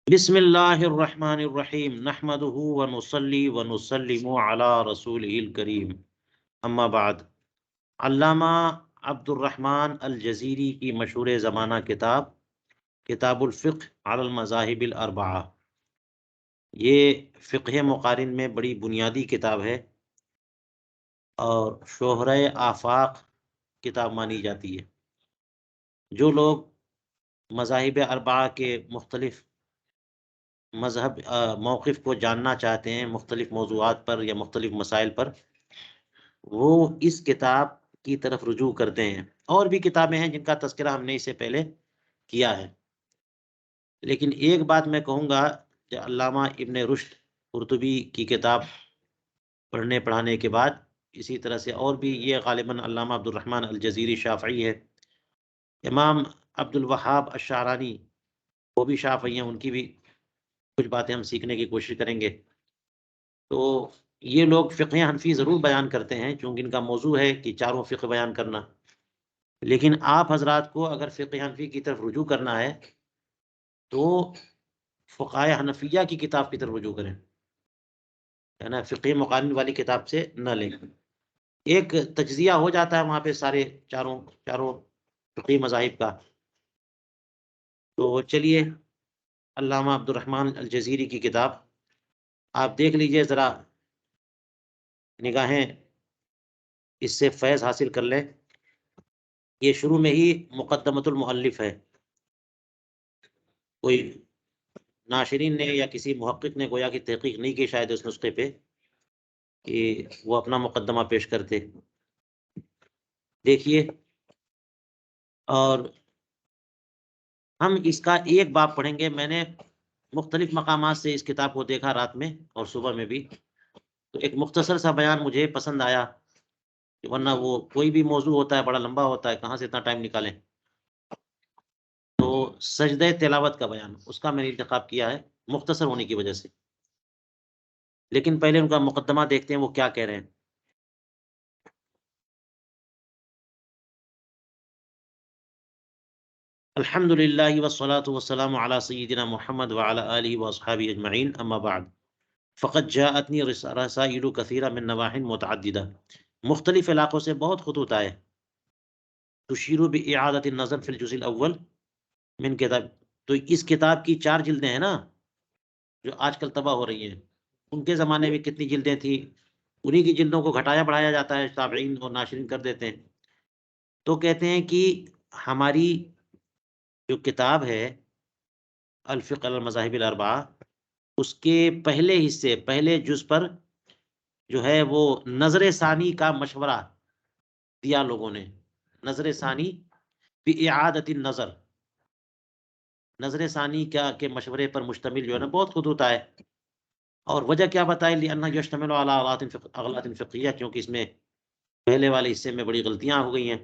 بسم اللہ الرحمن الرحیم نحمده ونصلی ونسلم علی رسولہ الکریم اما بعد۔ علامہ عبد الرحمن الجزیری کی مشہور زمانہ کتاب کتاب الفقہ علی المذاہب الاربعہ، یہ فقہ مقارن میں بڑی بنیادی کتاب ہے اور شہرۂ آفاق کتاب مانی جاتی ہے۔ جو لوگ مذاہب اربعہ کے مختلف مذہب موقف کو جاننا چاہتے ہیں مختلف موضوعات پر یا مختلف مسائل پر، وہ اس کتاب کی طرف رجوع کرتے ہیں۔ اور بھی کتابیں ہیں جن کا تذکرہ ہم نے اس سے پہلے کیا ہے، لیکن ایک بات میں کہوں گا کہ علامہ ابن رشد قرطبی کی کتاب پڑھنے پڑھانے کے بعد، اسی طرح سے اور بھی یہ غالباً علامہ عبد الرحمن الجزیری شافعی ہے، امام عبد الوہاب الشعرانی وہ بھی شافعی ہیں، ان کی بھی کچھ باتیں ہم سیکھنے کی کوشش کریں گے۔ تو یہ لوگ فقہ حنفی ضرور بیان کرتے ہیں چونکہ ان کا موضوع ہے کہ چاروں فقہ بیان کرنا، لیکن آپ حضرات کو اگر فقہ حنفی کی طرف رجوع کرنا ہے تو فقہ حنفیہ کی کتاب کی طرف رجوع کریں، ہے نا، فقہ مقارن والی کتاب سے نہ لیں۔ ایک تجزیہ ہو جاتا ہے وہاں پہ سارے چاروں فقہ مذاہب کا۔ تو چلیے علامہ عبد الرحمن الجزیری کی کتاب آپ دیکھ لیجئے، ذرا نگاہیں اس سے فیض حاصل کر لیں۔ یہ شروع میں ہی مقدمۃ المؤلف ہے، کوئی ناشرین نے یا کسی محقق نے گویا کی تحقیق نہیں کی شاید اس نسخے پہ کہ وہ اپنا مقدمہ پیش کرتے۔ دیکھیے، اور ہم اس کا ایک باب پڑھیں گے۔ میں نے مختلف مقامات سے اس کتاب کو دیکھا رات میں اور صبح میں بھی، تو ایک مختصر سا بیان مجھے پسند آیا، ورنہ وہ کوئی بھی موضوع ہوتا ہے بڑا لمبا ہوتا ہے، کہاں سے اتنا ٹائم نکالیں۔ تو سجدہ تلاوت کا بیان، اس کا میں نے انتخاب کیا ہے مختصر ہونے کی وجہ سے، لیکن پہلے ان کا مقدمہ دیکھتے ہیں وہ کیا کہہ رہے ہیں۔ الحمد للہ والصلاة والسلام علی سیدنا محمد وعلی آلہ واصحابہ اجمعین، اما بعد، فقد جاءتنی رسائل کثیرہ من نواح متعددہ، مختلف علاقوں سے بہت خطوط آئے، تشیر بإعادۃ النظر فی الجزء الاول من کتاب، تو اس کتاب کی 4 جلدیں ہیں نا جو آج کل تباہ ہو رہی ہیں، ان کے زمانے میں کتنی جلدیں تھیں، انہی کی جلدوں کو گھٹایا بڑھایا جاتا ہے، تابعین اور ناشرین کر دیتے ہیں۔ تو کہتے ہیں کہ ہماری جو کتاب ہے الفقہ المذاہب الاربعہ، اس کے پہلے حصے پہلے جز پر جو ہے وہ نظر ثانی کا مشورہ دیا لوگوں نے۔ نظر ثانی بإعادۃ النظر، نظر ثانی کیا کے مشورے پر مشتمل جو ہے نا بہت خطوط آئے، اور وجہ کیا بتائی، لأنہ یشتمل علی اغلاط فقہیہ، کیونکہ اس میں پہلے والے حصے میں بڑی غلطیاں ہو گئی ہیں،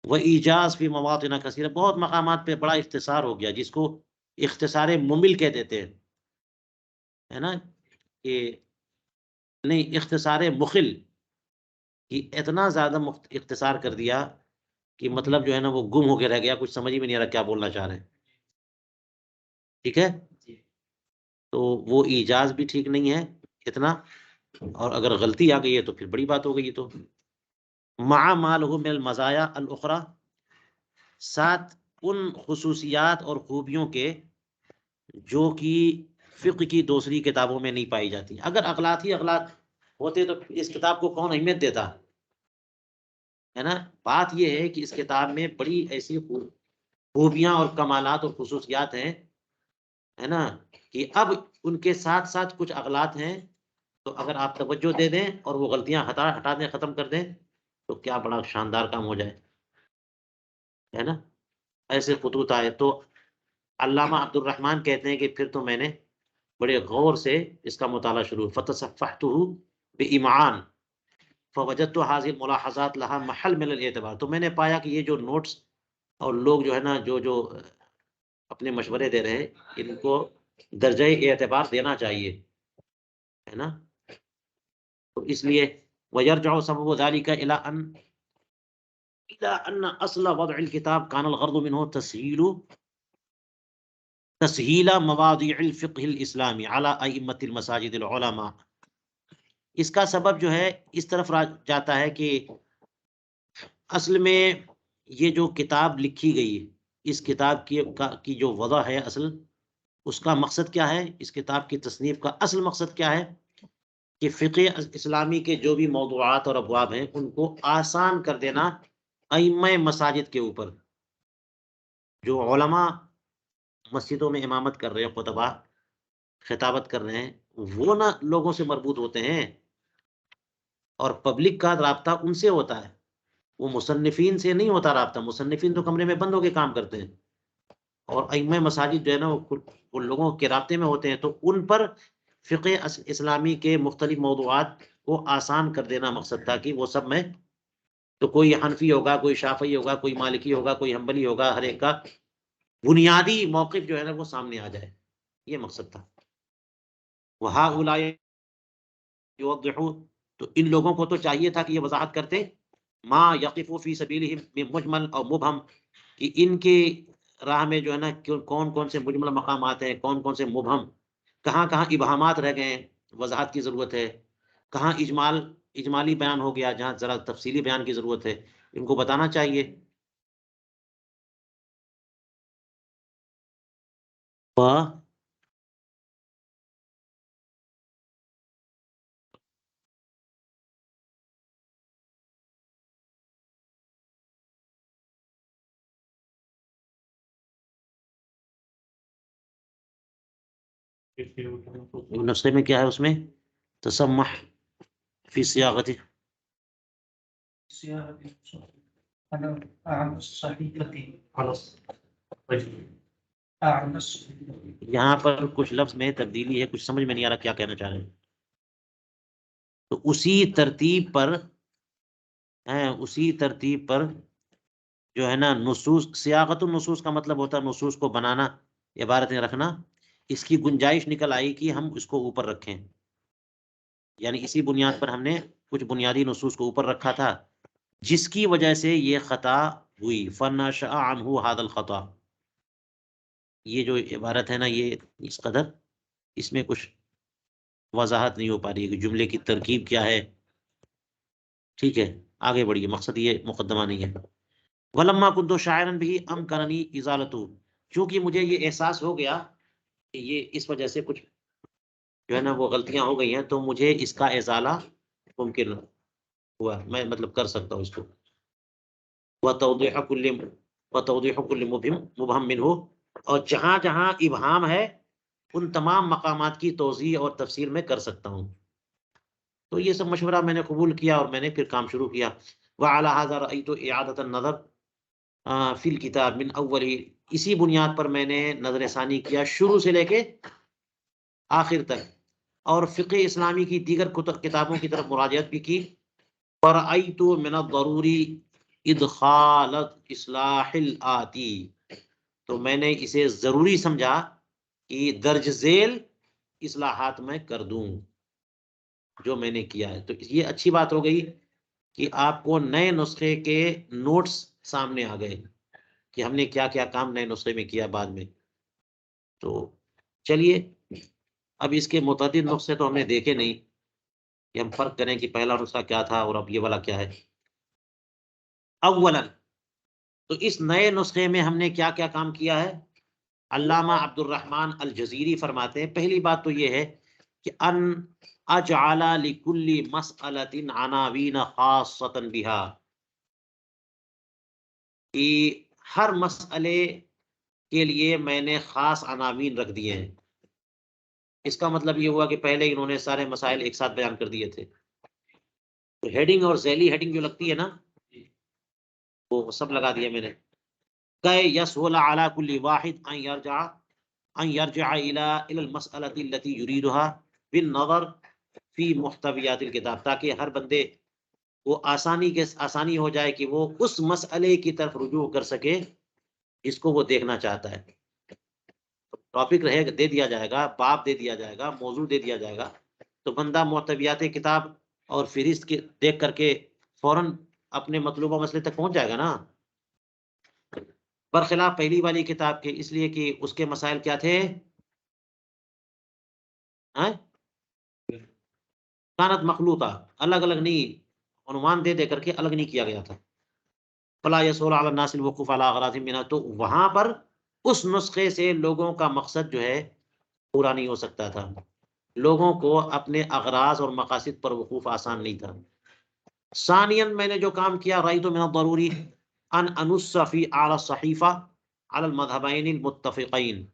وہ ایجاز فی مواطن کثیرہ، بہت مقامات پہ بڑا اختصار ہو گیا جس کو اختصار ممل کہہ دیتے ہیں، ہے نا، کہ نہیں اختصار مخل، کہ اتنا زیادہ اختصار کر دیا کہ مطلب جو ہے نا وہ گم ہو کے رہ گیا، کچھ سمجھ ہی میں نہیں آ رہا کیا بولنا چاہ رہے ہیں۔ ٹھیک ہے، تو وہ ایجاز بھی ٹھیک نہیں ہے اتنا، اور اگر غلطی آ گئی ہے تو پھر بڑی بات ہو گئی۔ تو مع ما له من المزایا الاخرى، ساتھ ان خصوصیات اور خوبیوں کے جو کہ فقہ کی دوسری کتابوں میں نہیں پائی جاتی۔ اگر اغلاط ہی اغلاط ہوتے تو اس کتاب کو کون اہمیت دیتا، ہے نا۔ بات یہ ہے کہ اس کتاب میں بڑی ایسی خوبیاں اور کمالات اور خصوصیات ہیں، ہے نا، کہ اب ان کے ساتھ ساتھ کچھ اغلاط ہیں، تو اگر آپ توجہ دے دیں اور وہ غلطیاں ہٹا دیں، ختم کر دیں، تو کیا بڑا شاندار کام ہو جائے، ہے نا۔ ایسے خطوط آئے تو علامہ عبد الرحمن کہتے ہیں کہ پھر تو میں نے بڑے غور سے اس کا مطالعہ شروع، فتصفحته بإمعان فوجدت هذه الملاحظات لها محل من الاعتبار، تو میں نے پایا کہ یہ جو نوٹس اور لوگ جو ہے نا جو اپنے مشورے دے رہے ہیں، ان کو درجہ اعتبار دینا چاہیے، ہے نا۔ تو اس لیے ويرجع سبب ذلك إلى أن أصل وضع الكتاب كان الغرض منه تسهيل تسہیل مواضع الفقہ الاسلامی علی ائمۃ المساجد العلماء. اس کا سبب جو ہے اس طرف جاتا ہے کہ اصل میں یہ جو کتاب لکھی گئی ہے، اس کتاب کی جو وضع ہے اصل، اس کا مقصد کیا ہے؟ اس کتاب کی تصنیف کا اصل مقصد کیا ہے؟ کہ فقہ اسلامی کے جو بھی موضوعات اور ابواب ہیں ان کو آسان کر دینا ائمہ مساجد کے اوپر. جو علماء مسجدوں میں امامت کر رہے ہیں، خطبہ خطابت کر رہے ہیں، وہ نہ لوگوں سے مربوط ہوتے ہیں، اور پبلک کا رابطہ ان سے ہوتا ہے. وہ مصنفین سے نہیں ہوتا رابطہ. مصنفین تو کمرے میں بند ہو کے کام کرتے ہیں، اور ائمہ مساجد جو ہے نا وہ لوگوں کے رابطے میں ہوتے ہیں. تو ان پر فقہ اسلامی کے مختلف موضوعات کو آسان کر دینا مقصد تھا، کہ وہ سب میں تو کوئی حنفی ہوگا، کوئی شافعی ہوگا، کوئی مالکی ہوگا، کوئی حنبلی ہوگا، ہر ایک کا بنیادی موقف جو ہے نا وہ سامنے آ جائے. یہ مقصد تھا. وَهَؤُلَاءِ يُوَضِّحُونَ، تو ان لوگوں کو تو چاہیے تھا کہ یہ وضاحت کرتے ما یقف فی سبیلہم من مجمل اور مبہم، کہ ان کی راہ میں جو ہے نا کون کون سے مجمل مقامات ہیں، کون کون سے مبہم، کہاں کہاں ابہامات رہ گئے ہیں، وضاحت کی ضرورت ہے، کہاں اجمالی بیان ہو گیا، جہاں ذرا تفصیلی بیان کی ضرورت ہے، ان کو بتانا چاہیے. نسخے میں کیا ہے؟ اس میں تسمح فی سیاغت، یہاں پر کچھ لفظ میں تبدیلی ہے، کچھ سمجھ میں نہیں آ رہا کیا کہنا چاہ رہے ہیں. تو اسی ترتیب پر جو ہے نا نصوص، سیاغت النصوص کا مطلب ہوتا ہے نصوص کو بنانا، عبارتیں رکھنا. اس کی گنجائش نکل آئی کہ ہم اس کو اوپر رکھیں، یعنی اسی بنیاد پر ہم نے کچھ بنیادی نصوص کو اوپر رکھا تھا، جس کی وجہ سے یہ خطا ہوئی. فنشأ عنہ ھذا الخطا. یہ جو عبارت ہے نا، یہ اس قدر اس میں کچھ وضاحت نہیں ہو پا رہی ہے کہ جملے کی ترکیب کیا ہے. ٹھیک ہے، آگے بڑھیے، مقصد یہ مقدمہ نہیں ہے. وَلَمَّا كُنْتُ شَاعِرًا بِهِ أَمْكَنَنِي إِزَالَتُهُ، چونکہ مجھے یہ احساس ہو گیا کہ یہ اس وجہ سے کچھ جو ہے نا وہ غلطیاں ہو گئی ہیں، تو مجھے اس کا ازالہ ممکن ہوا، میں مطلب کر سکتا ہوں اس کو. وَتَوْضِيحُ كُلِّ مُبْهَمٍ مِّنْهُ، اور جہاں جہاں ابہام ہے ان تمام مقامات کی توضیح اور تفسیر میں کر سکتا ہوں. تو یہ سب مشورہ میں نے قبول کیا اور میں نے پھر کام شروع کیا. وعلى هذا رأيت إعادة النظر فی الکتاب من اولی، اسی بنیاد پر میں نے نظر ثانی کیا شروع سے لے کے آخر تک، اور فقہ اسلامی کی دیگر کتابوں کی طرف مراجعت بھی کی. فرأیت من الضروری ادخال اصلاح الآتی، تو میں نے اسے ضروری سمجھا کہ درج ذیل اصلاحات میں کر دوں جو میں نے کیا ہے. تو یہ اچھی بات ہو گئی کہ آپ کو نئے نسخے کے نوٹس سامنے آ گئے کہ ہم نے کیا کیا کام نئے نسخے میں کیا بعد میں. تو چلیے، اب اس کے متعدد نسخے تو ہم نے دیکھے نہیں کہ ہم فرق کریں کہ پہلا نسخہ کیا تھا اور اب یہ والا کیا ہے. اولا، تو اس نئے نسخے میں ہم نے کیا کیا کام کیا ہے؟ علامہ عبد الرحمن الجزیری فرماتے ہیں پہلی بات تو یہ ہے کہ ان اجعل لکل مسئلۃ عناوین خاصۃ بها، کہ ہر مسئلے کے لیے میں نے خاص عناوین رکھ دیے ہیں. اس کا مطلب یہ ہوا کہ پہلے انہوں نے سارے مسائل ایک ساتھ بیان کر دیے تھے، تو ہیڈنگ اور ذیلی ہیڈنگ جو لگتی ہے نا وہ سب لگا دیا میں نے. کہ یسہل علی کل واحد ان یرجع الی المسألۃ التي یریدها بالنظر فی محتویات الکتاب، تاکہ ہر بندے وہ آسانی ہو جائے کہ وہ اس مسئلے کی طرف رجوع کر سکے جس کو وہ دیکھنا چاہتا ہے. ٹاپک رہے گا، دے دیا جائے گا، باب دے دیا جائے گا، موضوع دے دیا جائے گا، تو بندہ محتویات کتاب اور فہرست کے دیکھ کر کے فوراً اپنے مطلوبہ مسئلے تک پہنچ جائے گا نا. برخلاف پہلی والی کتاب کے، اس لیے کہ اس کے مسائل کیا تھے؟ ہاں؟ کانت مخلوطہ، الگ الگ نہیں، عنوان دے دے کر کے الگ نہیں کیا گیا تھا. فلا يسول على الناس الوقوف على اغراض منها، تو وہاں پر اس نسخے سے لوگوں کا مقصد جو ہے پورا نہیں ہو سکتا تھا، لوگوں کو اپنے اغراض اور مقاصد پر وقوف آسان نہیں تھا. ثانیاً میں نے جو کام کیا، رأیت من الضروری ان انص فی اعلی الصحیفہ علی المذہبین المتفقین،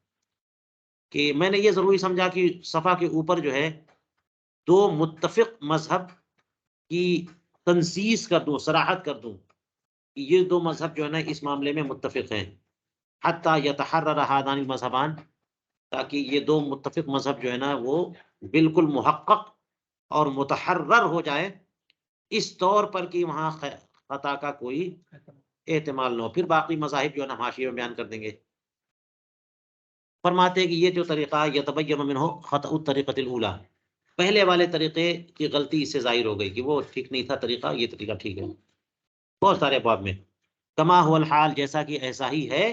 کہ میں نے یہ ضروری سمجھا کہ صفحہ کے اوپر جو ہے دو متفق مذہب کی تنصیص کر دوں، صراحت کر دوں کہ یہ دو مذہب جو ہے نا اس معاملے میں متفق ہیں. حتی یتحرر هذان المذہبان، تاکہ یہ دو متفق مذہب جو ہے نا وہ بالکل محقق اور متحرر ہو جائے، اس طور پر کہ وہاں خطا کا کوئی احتمال نہ ہو. پھر باقی مذاہب جو ہے نا حاشیے میں بیان کر دیں گے. فرماتے ہیں کہ یہ جو طریقہ یتبین منہ خطأ الطریقۃ الاولی، پہلے والے طریقے کی غلطی اس سے ظاہر ہو گئی کہ وہ ٹھیک نہیں تھا طریقہ، یہ طریقہ ٹھیک ہے بہت سارے ابواب میں. کما هو الحال، جیسا کہ ایسا ہی ہے.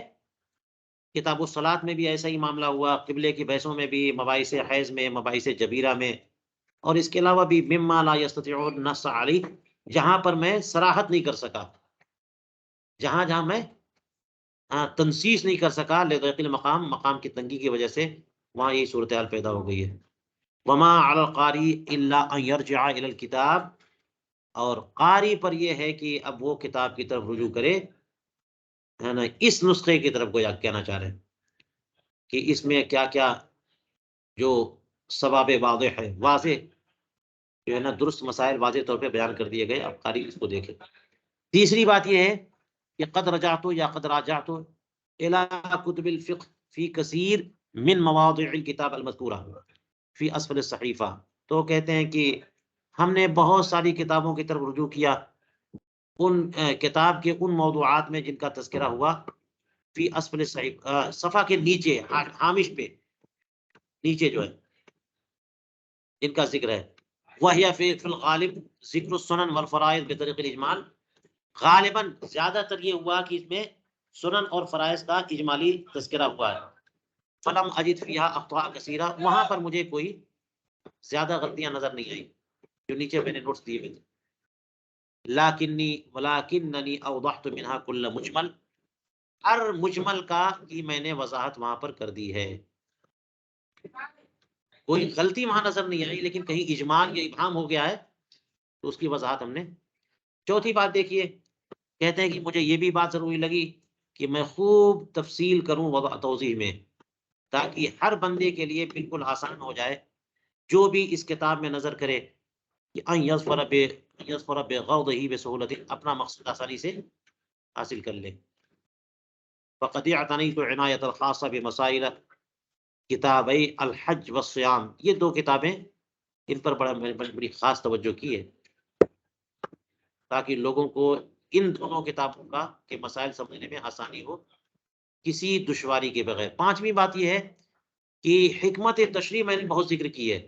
کتاب الصلاۃ میں بھی ایسا ہی معاملہ ہوا، قبلے کی بحثوں میں بھی، مباحث حیض میں، مباحث جبیرہ میں، اور اس کے علاوہ بھی مما لا یستطيعون النص علیہ، جہاں پر میں صراحت نہیں کر سکا، جہاں جہاں میں تنصیص نہیں کر سکا، لضیق المقام، مقام کی تنگی کی وجہ سے، وہاں یہی صورتحال پیدا ہو گئی ہے. وما علی القاری الا ان یرجع الی الکتاب، اور قاری پر یہ ہے کہ اب وہ کتاب کی طرف رجوع کرے، ہے نا، اس نسخے کی طرف گویا کہنا چاہ رہے ہیں کہ اس میں کیا کیا جو ثواب واضح ہے، واضح جو ہے نا درست مسائل واضح طور پہ بیان کر دیے گئے، اب قاری اس کو دیکھے. تیسری بات یہ ہے کہ قد رجعت یا قد راجعت الى کتب الفقہ فی کثیر من مواضع الکتاب المذکورہ فی اسفل الصحیفہ، تو کہتے ہیں کہ ہم نے بہت ساری کتابوں کی طرف رجوع کیا، ان کتاب کے ان موضوعات میں جن کا تذکرہ ہوا فی اسفل الصحیفہ، صفحہ کے نیچے، ہامش پہ نیچے جو ہے جن کا ذکر ہے. وہی فی الغالب ذکر السنن والفرائض بطریق الاجمال، غالباً زیادہ تر یہ ہوا کہ اس میں سنن اور فرائض کا اجمالی تذکرہ ہوا ہے. فلم اجد فیہا اخطاء کثیرہ، وہاں پر مجھے کوئی زیادہ غلطیاں نظر نہیں آئیں جو نیچے میں نے نوٹس دیے ہوئے تھے. ولکننی اوضحت منہا کل مجمل، ہر مجمل کا کی میں نے وضاحت وہاں پر کر دی ہے. کوئی غلطی وہاں نظر نہیں آئی، لیکن کہیں اجمال یا ابہام ہو گیا ہے تو اس کی وضاحت ہم نے. چوتھی بات دیکھیے، کہتے ہیں کہ مجھے یہ بھی بات ضروری لگی کہ میں خوب تفصیل کروں وضع توضیح میں، تاکہ ہر بندے کے لیے بالکل آسان ہو جائے جو بھی اس کتاب میں نظر کرے کہ ان یظفر بغوضہ بسہولت، اپنا مقصد آسانی سے حاصل کر لے. فقد اعتنیت عنایت الخاصہ بمسائل کتابی الحج والصیام، یہ دو کتابیں ان پر بڑی خاص توجہ کی ہے تاکہ لوگوں کو ان دونوں کتابوں کا کے مسائل سمجھنے میں آسانی ہو کسی دشواری کے بغیر. پانچویں بات یہ ہے کہ حکمت تشریح میں نے بہت ذکر کی ہے،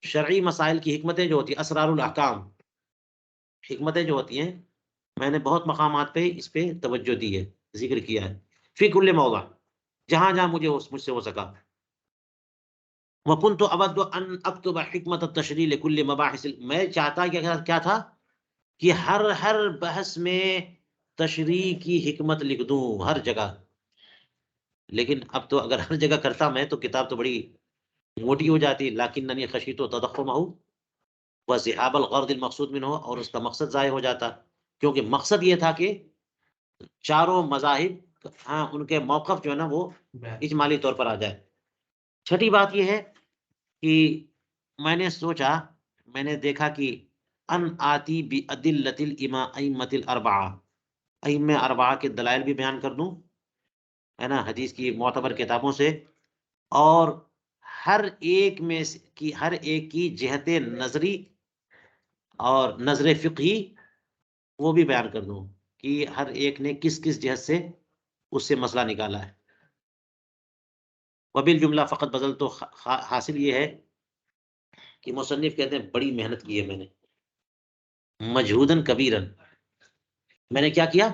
شرعی مسائل کی حکمتیں جو ہوتی ہیں، اسرار الاحکام، حکمتیں جو ہوتی ہیں، میں نے بہت مقامات پہ اس پہ توجہ دی ہے، ذکر کیا ہے. فی کل موضع، جہاں جہاں مجھ سے ہو سکا. وَكُنْتُ أَوَدُّ أَنْ أَكْتُبَ حِكْمَةَ التَّشْرِيعِ لِكُلِّ مَبَاحِثِ، میں چاہتا کیا تھا کہ ہر بحث میں تشریح کی حکمت لکھ دوں ہر جگہ. لیکن اب تو اگر ہر جگہ کرتا میں تو کتاب تو بڑی موٹی ہو جاتی. لَكِنَّنِي خَشِيتُ تَضَخُّمَهُ وَذِهَابَ الْغَرْضِ الْمَقْصُودِ مِنْهُ، اور اس کا مقصد ضائع ہو جاتا، کیونکہ مقصد یہ تھا کہ چاروں مذاہب، ہاں، ان کے موقف جو ہے نا وہ اجمالی طور پر آ جائے. چھٹی بات یہ ہے کہ میں نے سوچا، میں نے دیکھا کہ ان آتی بأدلۃ الائمۃ الاربعہ، ائمہ اربعہ کے دلائل بھی بیان کر دوں، ہے نا، حدیث کی معتبر کتابوں سے، اور ہر ایک کی جہت نظری اور نظر فقہی وہ بھی بیان کر دوں کہ ہر ایک نے کس کس جہت سے اس سے مسئلہ نکالا ہے. وبالجملہ فقط بدل، تو حاصل یہ ہے کہ مصنف کہتے ہیں بڑی محنت کی ہے میں نے، مجہودن کبیرن، میں نے کیا کیا،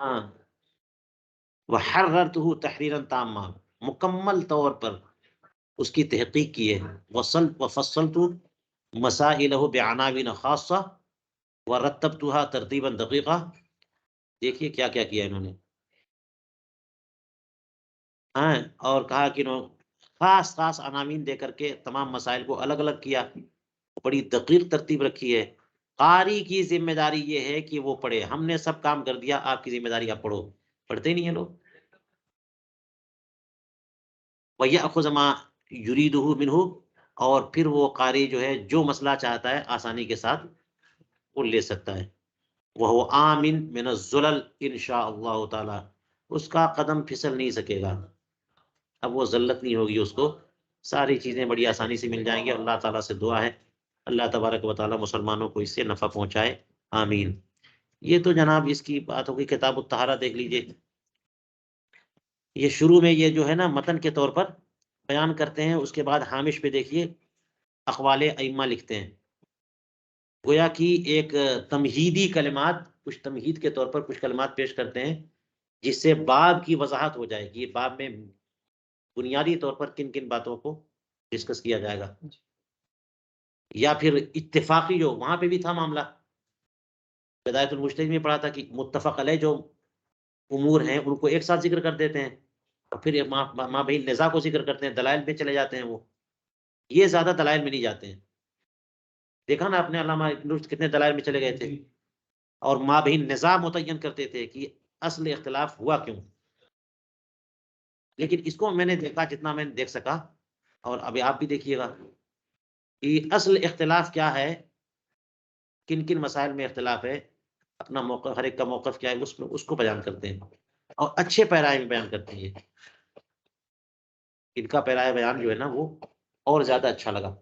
ہاں، وحررتہ تحریرا تاما، مکمل طور پر اس کی تحقیق کی ہے، وفصلت مسائلہ بعناوین خاصہ ورتبتها ترتیبا دقیقہ. دیکھیے کیا کیا کیا انہوں نے. ہاں، اور کہا کہ انہوں خاص خاص عناوین دے کر کے تمام مسائل کو الگ الگ کیا، بڑی دقیق ترتیب رکھی ہے. قاری کی ذمہ داری یہ ہے کہ وہ پڑھے، ہم نے سب کام کر دیا، آپ کی ذمہ داری آپ پڑھو. پڑھتے ہی نہیں ہیں لوگ. وَيَأْخُذَ مَا يُرِيدُهُ مِنْهُ، اور پھر وہ قاری جو ہے جو مسئلہ چاہتا ہے آسانی کے ساتھ وہ لے سکتا ہے. وَهُوَ آمن من الزلل انشاء اللہ تعالی، اس کا قدم پھسل نہیں سکے گا، اب وہ ذلت نہیں ہوگی اس کو، ساری چیزیں بڑی آسانی سے مل جائیں گی. اللہ تعالیٰ سے دعا ہے اللہ تبارک و تعالیٰ مسلمانوں کو اس سے نفع پہنچائے، آمین. یہ تو جناب اس کی بات ہوگی. کتاب الطہارہ دیکھ لیجئے، یہ شروع میں یہ جو ہے نا متن کے طور پر بیان کرتے ہیں، اس کے بعد ہامش پہ دیکھیے اقوال ائمہ لکھتے ہیں، گویا کہ ایک تمہیدی کلمات، کچھ تمہید کے طور پر کچھ کلمات پیش کرتے ہیں جس سے باب کی وضاحت ہو جائے گی. باب میں بنیادی طور پر کن کن باتوں کو ڈسکس کیا جائے گا، یا پھر اتفاقی جو وہاں پہ بھی تھا معاملہ، بدایت المجتہد میں پڑھا تھا کہ متفق علیہ جو امور ہیں ان کو ایک ساتھ ذکر کر دیتے ہیں، اور پھر ماں بہن نزاع کو ذکر کرتے ہیں، دلائل پہ چلے جاتے ہیں. وہ یہ زیادہ دلائل میں نہیں جاتے ہیں. دیکھا نا آپ نے علامہ ابن رشد کتنے دلائل میں چلے گئے تھے، اور ماں بہن نزاع متعین کرتے تھے کہ اصل اختلاف ہوا کیوں. لیکن اس کو میں نے دیکھا جتنا میں نے دیکھ سکا، اور ابھی آپ بھی دیکھیے گا کہ اصل اختلاف کیا ہے، کن کن مسائل میں اختلاف ہے، اپنا موقف، ہر ایک کا موقف کیا ہے اس کو بیان کرتے ہیں، اور اچھے پیرائے میں بیان کرتے ہیں. ان کا پیرائے بیان جو ہے نا وہ اور زیادہ اچھا لگا،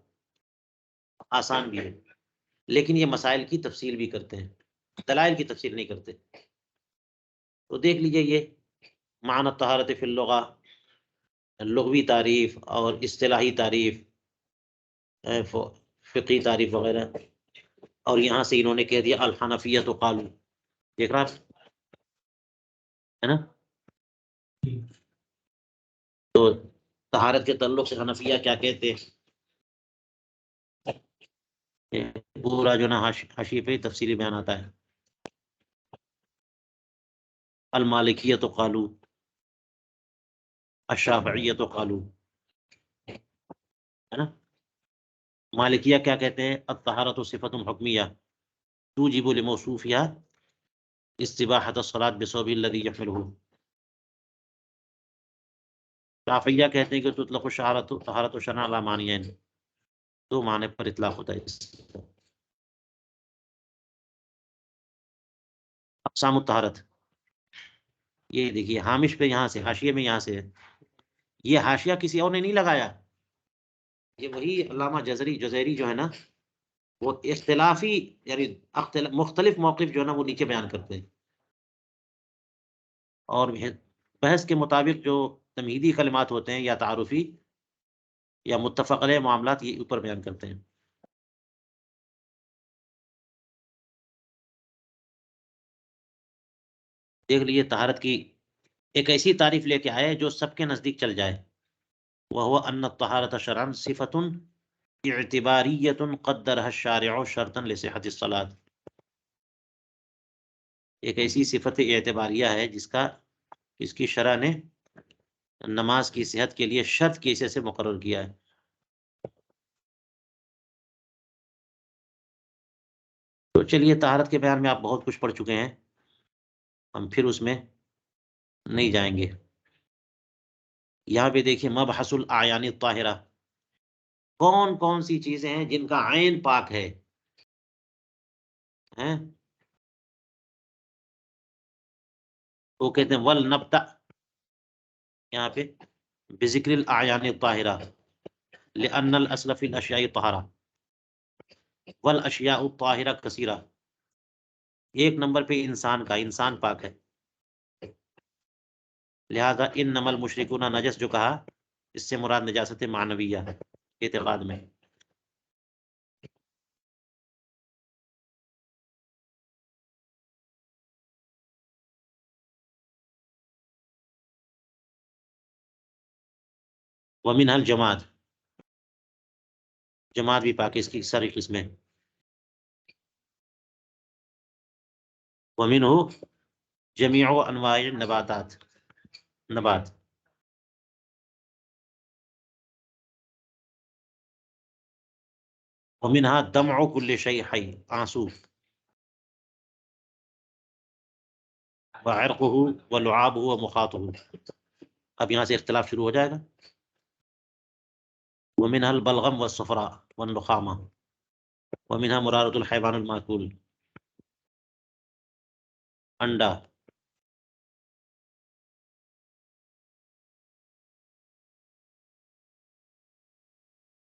آسان بھی ہے، لیکن یہ مسائل کی تفصیل بھی کرتے ہیں، دلائل کی تفصیل نہیں کرتے. تو دیکھ لیجئے یہ معنی الطہارت فی اللغہ، لغوی تعریف اور اصطلاحی تعریف، فقہی تعریف وغیرہ. اور یہاں سے انہوں نے کہہ دیا الحنفیۃ قالوا، دیکھ رہا ہے نا. تو طہارت کے تعلق سے حنفیہ کیا کہتے ہیں، پورا جو نا حاشیے پہ تفصیلی بیان آتا ہے. المالکیۃ قالوا، الشافعیۃ قالوا، ہے نا. مالکیہ کیا کہتے ہیں، الطہارۃ صفۃ حکمیہ توجب لموصوفها استباحۃ الصلاۃ بثوب الذی یحملہ. شافعیہ کہتے ہیں کہ تطلق الطہارۃ طہارت شرعا علی معنیین، دو معنی پر اطلاق ہوتا ہے. اقسام الطہارت، یہ دیکھیے ہامش پہ یہاں سے حاشیے میں یہاں سے ہے. یہ حاشیہ کسی اور نے نہیں لگایا، یہ وہی علامہ جزیری جو ہے نا وہ اختلافی یعنی مختلف موقف جو ہے نا وہ نیچے بیان کرتے ہیں، اور بحث کے مطابق جو تمہیدی کلمات ہوتے ہیں یا تعارفی یا متفق علیہ معاملات یہ اوپر بیان کرتے ہیں. دیکھ لیجیے طہارت کی ایک ایسی تعریف لے کے آئے جو سب کے نزدیک چل جائے، وهو ان الطہارت شرعا صفۃ اعتباریۃ قدرها الشارع شرطا لصحۃ الصلاۃ. ایک ایسی صفت اعتباریہ ہے جس کی شرع نے نماز کی صحت کے لیے شرط کے حصے سے مقرر کیا ہے. تو چلیے طہارت کے بیان میں آپ بہت کچھ پڑھ چکے ہیں، ہم پھر اس میں نہیں جائیں گے. یہاں پہ دیکھیے مبحث الاعیان الطاہرہ، کون کون سی چیزیں ہیں جن کا عین پاک ہے، ہیں؟ وہ کہتے ہیں ولنبتہ، یہاں پہ بذکر الاعیان الطاہرہ لأن الاصل فی الاشیاء طہارہ والاشیاء الطاہرہ کثیرہ. ایک نمبر پہ انسان پاک ہے، لہذا انما المشرکون نجس جو کہا اس سے مراد نجاست معنویہ ہے اعتقاد میں. ومنها الجماد، جماد بھی پاک، اس کی ساری قسمیں. ومنه جميع انواع النباتات، نبات. ومنها دمع كل شيء حي، آنسو. وعرقه ولعابه ومخاطه. اب یہاں سے اختلاف شروع ہو جائے گا. ومنها البلغم والصفراء والنخامة. ومنها مرارة الحيوان المأكول، انڈا.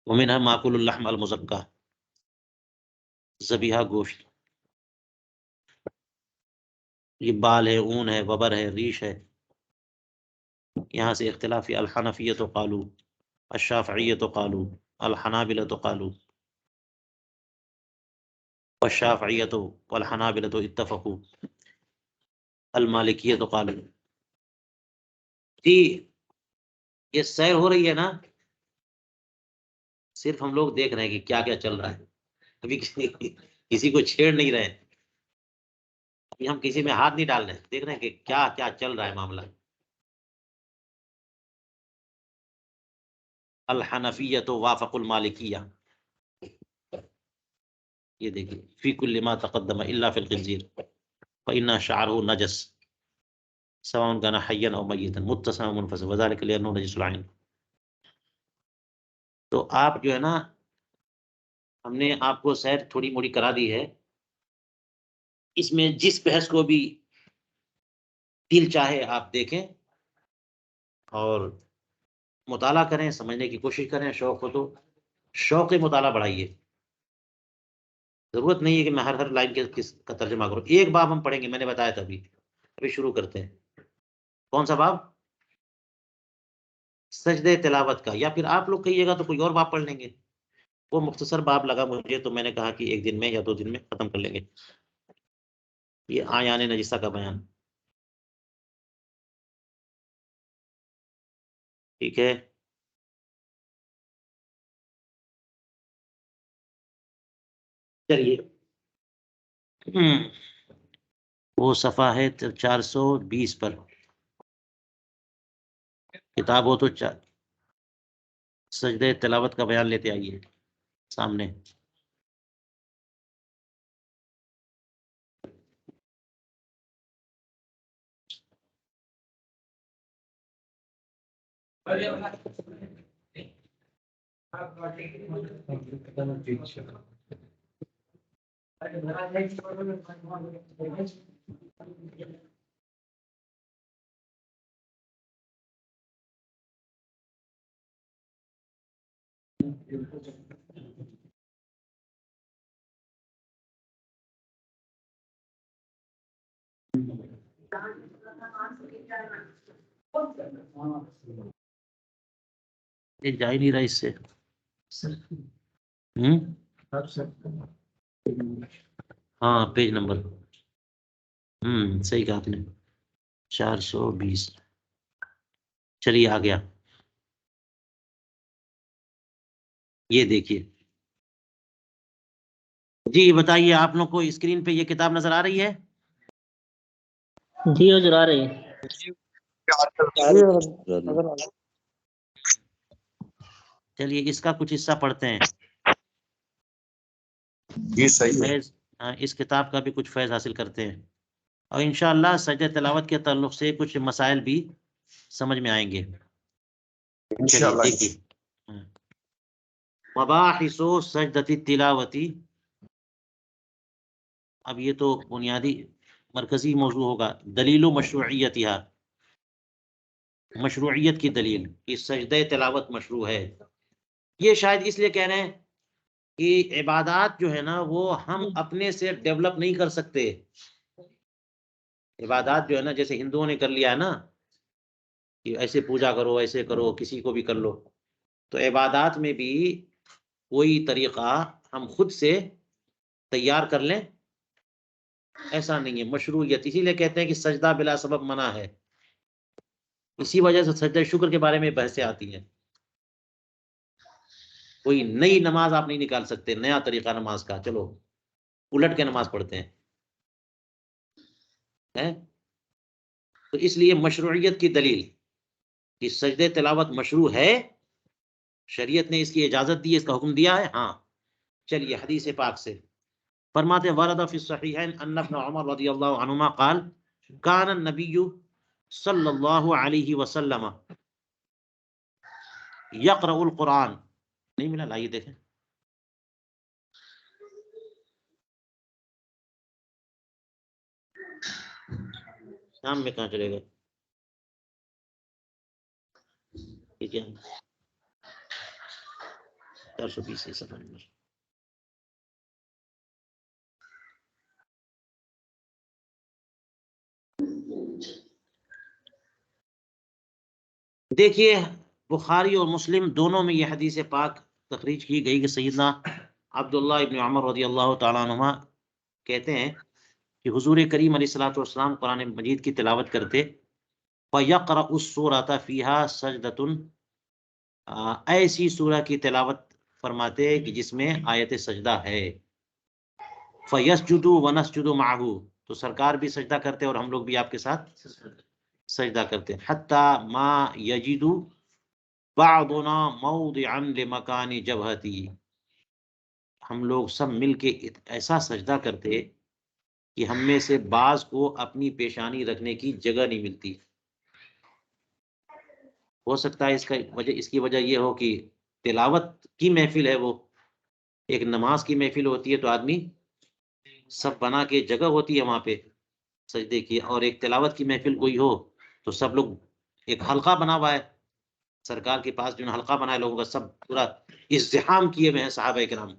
ومنها ماکل اللحم المزکہ، ذبیحہ گوشت. یہ بال ہے، اون ہے، وبر ہے، ریش ہے. یہاں سے اختلافی الحنفیۃ قالوا، الشافعیۃ قالوا، الحنابلۃ قالوا، والشافعیۃ والحنابلۃ اتفقوا، المالکیۃ قالوا. جی یہ سیر ہو رہی ہے نا، صرف ہم لوگ دیکھ رہے ہیں کہ کیا کیا چل رہا ہے، ابھی کسی کو چھیڑ نہیں رہے. ابھی ہم کسی میں ہاتھ نہیں ڈال رہے، دیکھ رہے ہیں کہ کیا کیا چل رہا ہے معاملہ. الحنفیۃ وافق المالکیہ. یہ دیکھیے فی کل ما تقدم الا فی الخنزیر فإن شعره نجس سواء كان حيا او میتا متصلا منفصلا وذلك لأنه نجس العين. تو آپ جو ہے نا، ہم نے آپ کو سیر تھوڑی موڑی کرا دی ہے. اس میں جس بحث کو بھی دل چاہے آپ دیکھیں اور مطالعہ کریں، سمجھنے کی کوشش کریں. شوق ہو تو شوق مطالعہ بڑھائیے. ضرورت نہیں ہے کہ میں ہر لائن کا ترجمہ کروں. ایک باب ہم پڑھیں گے، میں نے بتایا تھا ابھی شروع کرتے ہیں. کون سا باب؟ سجدہ تلاوت کا. یا پھر آپ لوگ کہیے گا تو کوئی اور باب پڑھ لیں گے. وہ مختصر باب لگا مجھے تو میں نے کہا کہ ایک دن میں یا 2 دن میں ختم کر لیں گے. یہ آیان نجسہ کا بیان. ٹھیک ہے. چلیے وہ صفحہ ہے 420 پر. کتاب ہو تو سجدہ تلاوت کا بیان لیتے آئیے سامنے. یہ جا ہی نہیں رہا اس سے. ہاں پیج نمبر صحیح کہا آپ نے 420. چلیے آ گیا. یہ دیکھیے جی بتائیے آپ لوگ کو اسکرین پہ یہ کتاب نظر آ رہی ہے؟ جی حضور آ رہی ہے. چلیے اس کا کچھ حصہ پڑھتے ہیں. جی صحیح ہے. اس کتاب کا بھی کچھ فیض حاصل کرتے ہیں اور انشاءاللہ سجدہ تلاوت کے تعلق سے کچھ مسائل بھی سمجھ میں آئیں گے. انشاءاللہ. دیکھیے مباحث سجدۃ التلاوتی. اب یہ تو بنیادی مرکزی موضوع ہوگا. دلیل مشروعیتها، مشروعیت کی دلیل کہ سجدہ تلاوت مشروع ہے. یہ شاید اس لیے کہہ رہے ہیں کہ عبادات جو ہے نا وہ ہم اپنے سے ڈیولپ نہیں کر سکتے. عبادات جو ہے نا جیسے ہندوؤں نے کر لیا ہے نا کہ ایسے پوجا کرو، ایسے کرو، کسی کو بھی کر لو. تو عبادات میں بھی کوئی طریقہ ہم خود سے تیار کر لیں ایسا نہیں ہے. مشروعیت اسی لیے کہتے ہیں کہ سجدہ بلا سبب منع ہے. اسی وجہ سے سجدہ شکر کے بارے میں بحثیں آتی ہیں کوئی نئی نماز آپ نہیں نکال سکتے، نیا طریقہ نماز کا، چلو الٹ کے نماز پڑھتے ہیں. تو اس لیے مشروعیت کی دلیل کہ سجدے تلاوت مشروع ہے، شریعت نے اس کی اجازت دی، اس کا حکم دیا ہے. ہاں چلیے حدیث پاک سے فرماتے ورد فی الصحیحین ان ابن عمر رضی اللہ عنہما قال کان النبی صلی اللہ علیہ وسلم یقرأ القرآن. نہیں ملا، لائیے دیکھیں. شام میں کہاں چلے گئے؟ ٹھیک ہے 420 صفحہ نمبر. دیکھیے بخاری اور مسلم دونوں میں یہ حدیث پاک تخریج کی گئی کہ سیدنا عبداللہ ابن عمر رضی اللہ تعالیٰ عنہما کہتے ہیں کہ حضور کریم علیہ الصلوۃ والسلام قرآن مجید کی تلاوت کرتے فَيَقْرَأُ السُّورَةَ فِيهَا سَجْدَةٌ، ایسی سورہ کی تلاوت فرماتے کہ جس میں آیت سجدہ ہے. فَيَسْجُدُ وَنَسْجُدُ مَعَهُ، تو سرکار بھی سجدہ کرتے اور ہم لوگ بھی آپ کے ساتھ سجدہ کرتے. حَتَّى مَا يَجِدُ بَعْضُنَا مَوْضِعًا لِمَكَانِ جَبْهَتِهِ، ہم لوگ سب مل کے ایسا سجدہ کرتے کہ ہم میں سے بعض کو اپنی پیشانی رکھنے کی جگہ نہیں ملتی. ہو سکتا ہے اس کی وجہ یہ ہو کہ تلاوت کی محفل ہے، وہ ایک نماز کی محفل ہوتی ہے تو آدمی سب بنا کے جگہ ہوتی ہے وہاں پہ سجدے کی، اور ایک تلاوت کی محفل کوئی ہو تو سب لوگ ایک حلقہ بنا ہوا ہے سرکار کے پاس، جو حلقہ بنا ہے لوگوں کا، سب پورا ازدحام کیے ہوئے ہیں صحابہ کرام.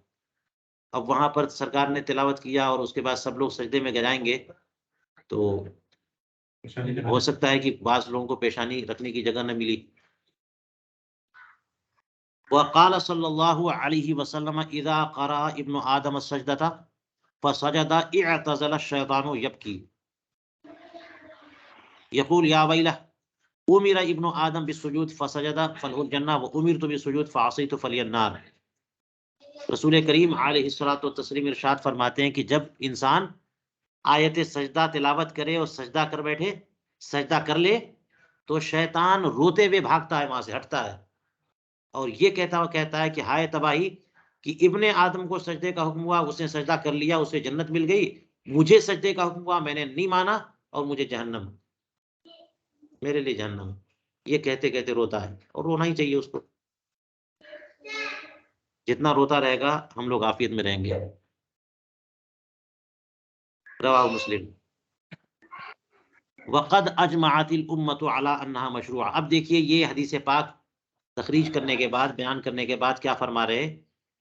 اب وہاں پر سرکار نے تلاوت کیا اور اس کے بعد سب لوگ سجدے میں گرائیں گے تو ہو سکتا ہے کہ بعض لوگوں کو پیشانی رکھنے کی جگہ نہ ملی. وقال صلی اللہ علیہ وسلم اذا قرأ ابن آدم السجدة فسجد اعتزل الشیطان یبکی یقول یا ویلہ امر ابن آدم بالسجود فسجد فله الجنہ وامرت بالسجود فعصیت فلی النار. رسول کریم علیہ الصلوۃ والتسلیم ارشاد فرماتے ہیں کہ جب انسان آیت سجدہ تلاوت کرے اور سجدہ کر بیٹھے، سجدہ کر لے، تو شیطان روتے ہوئے بھاگتا ہے، وہاں سے ہٹتا ہے اور یہ کہتا ہے کہ ہائے تباہی کہ ابن آدم کو سجدے کا حکم ہوا، اس نے سجدہ کر لیا، اسے جنت مل گئی، مجھے سجدے کا حکم ہوا، میں نے نہیں مانا اور مجھے جہنم، میرے لیے جہنم. یہ کہتے کہتے روتا ہے، اور رونا ہی چاہیے اس کو. جتنا روتا رہے گا ہم لوگ عافیت میں رہیں گے. رواہ مسلم. وقد اجمعت الامۃ علی انها مشروعہ. اب دیکھیے یہ حدیث پاک تخریج کرنے کے بعد، بیان کرنے کے بعد کیا فرما رہے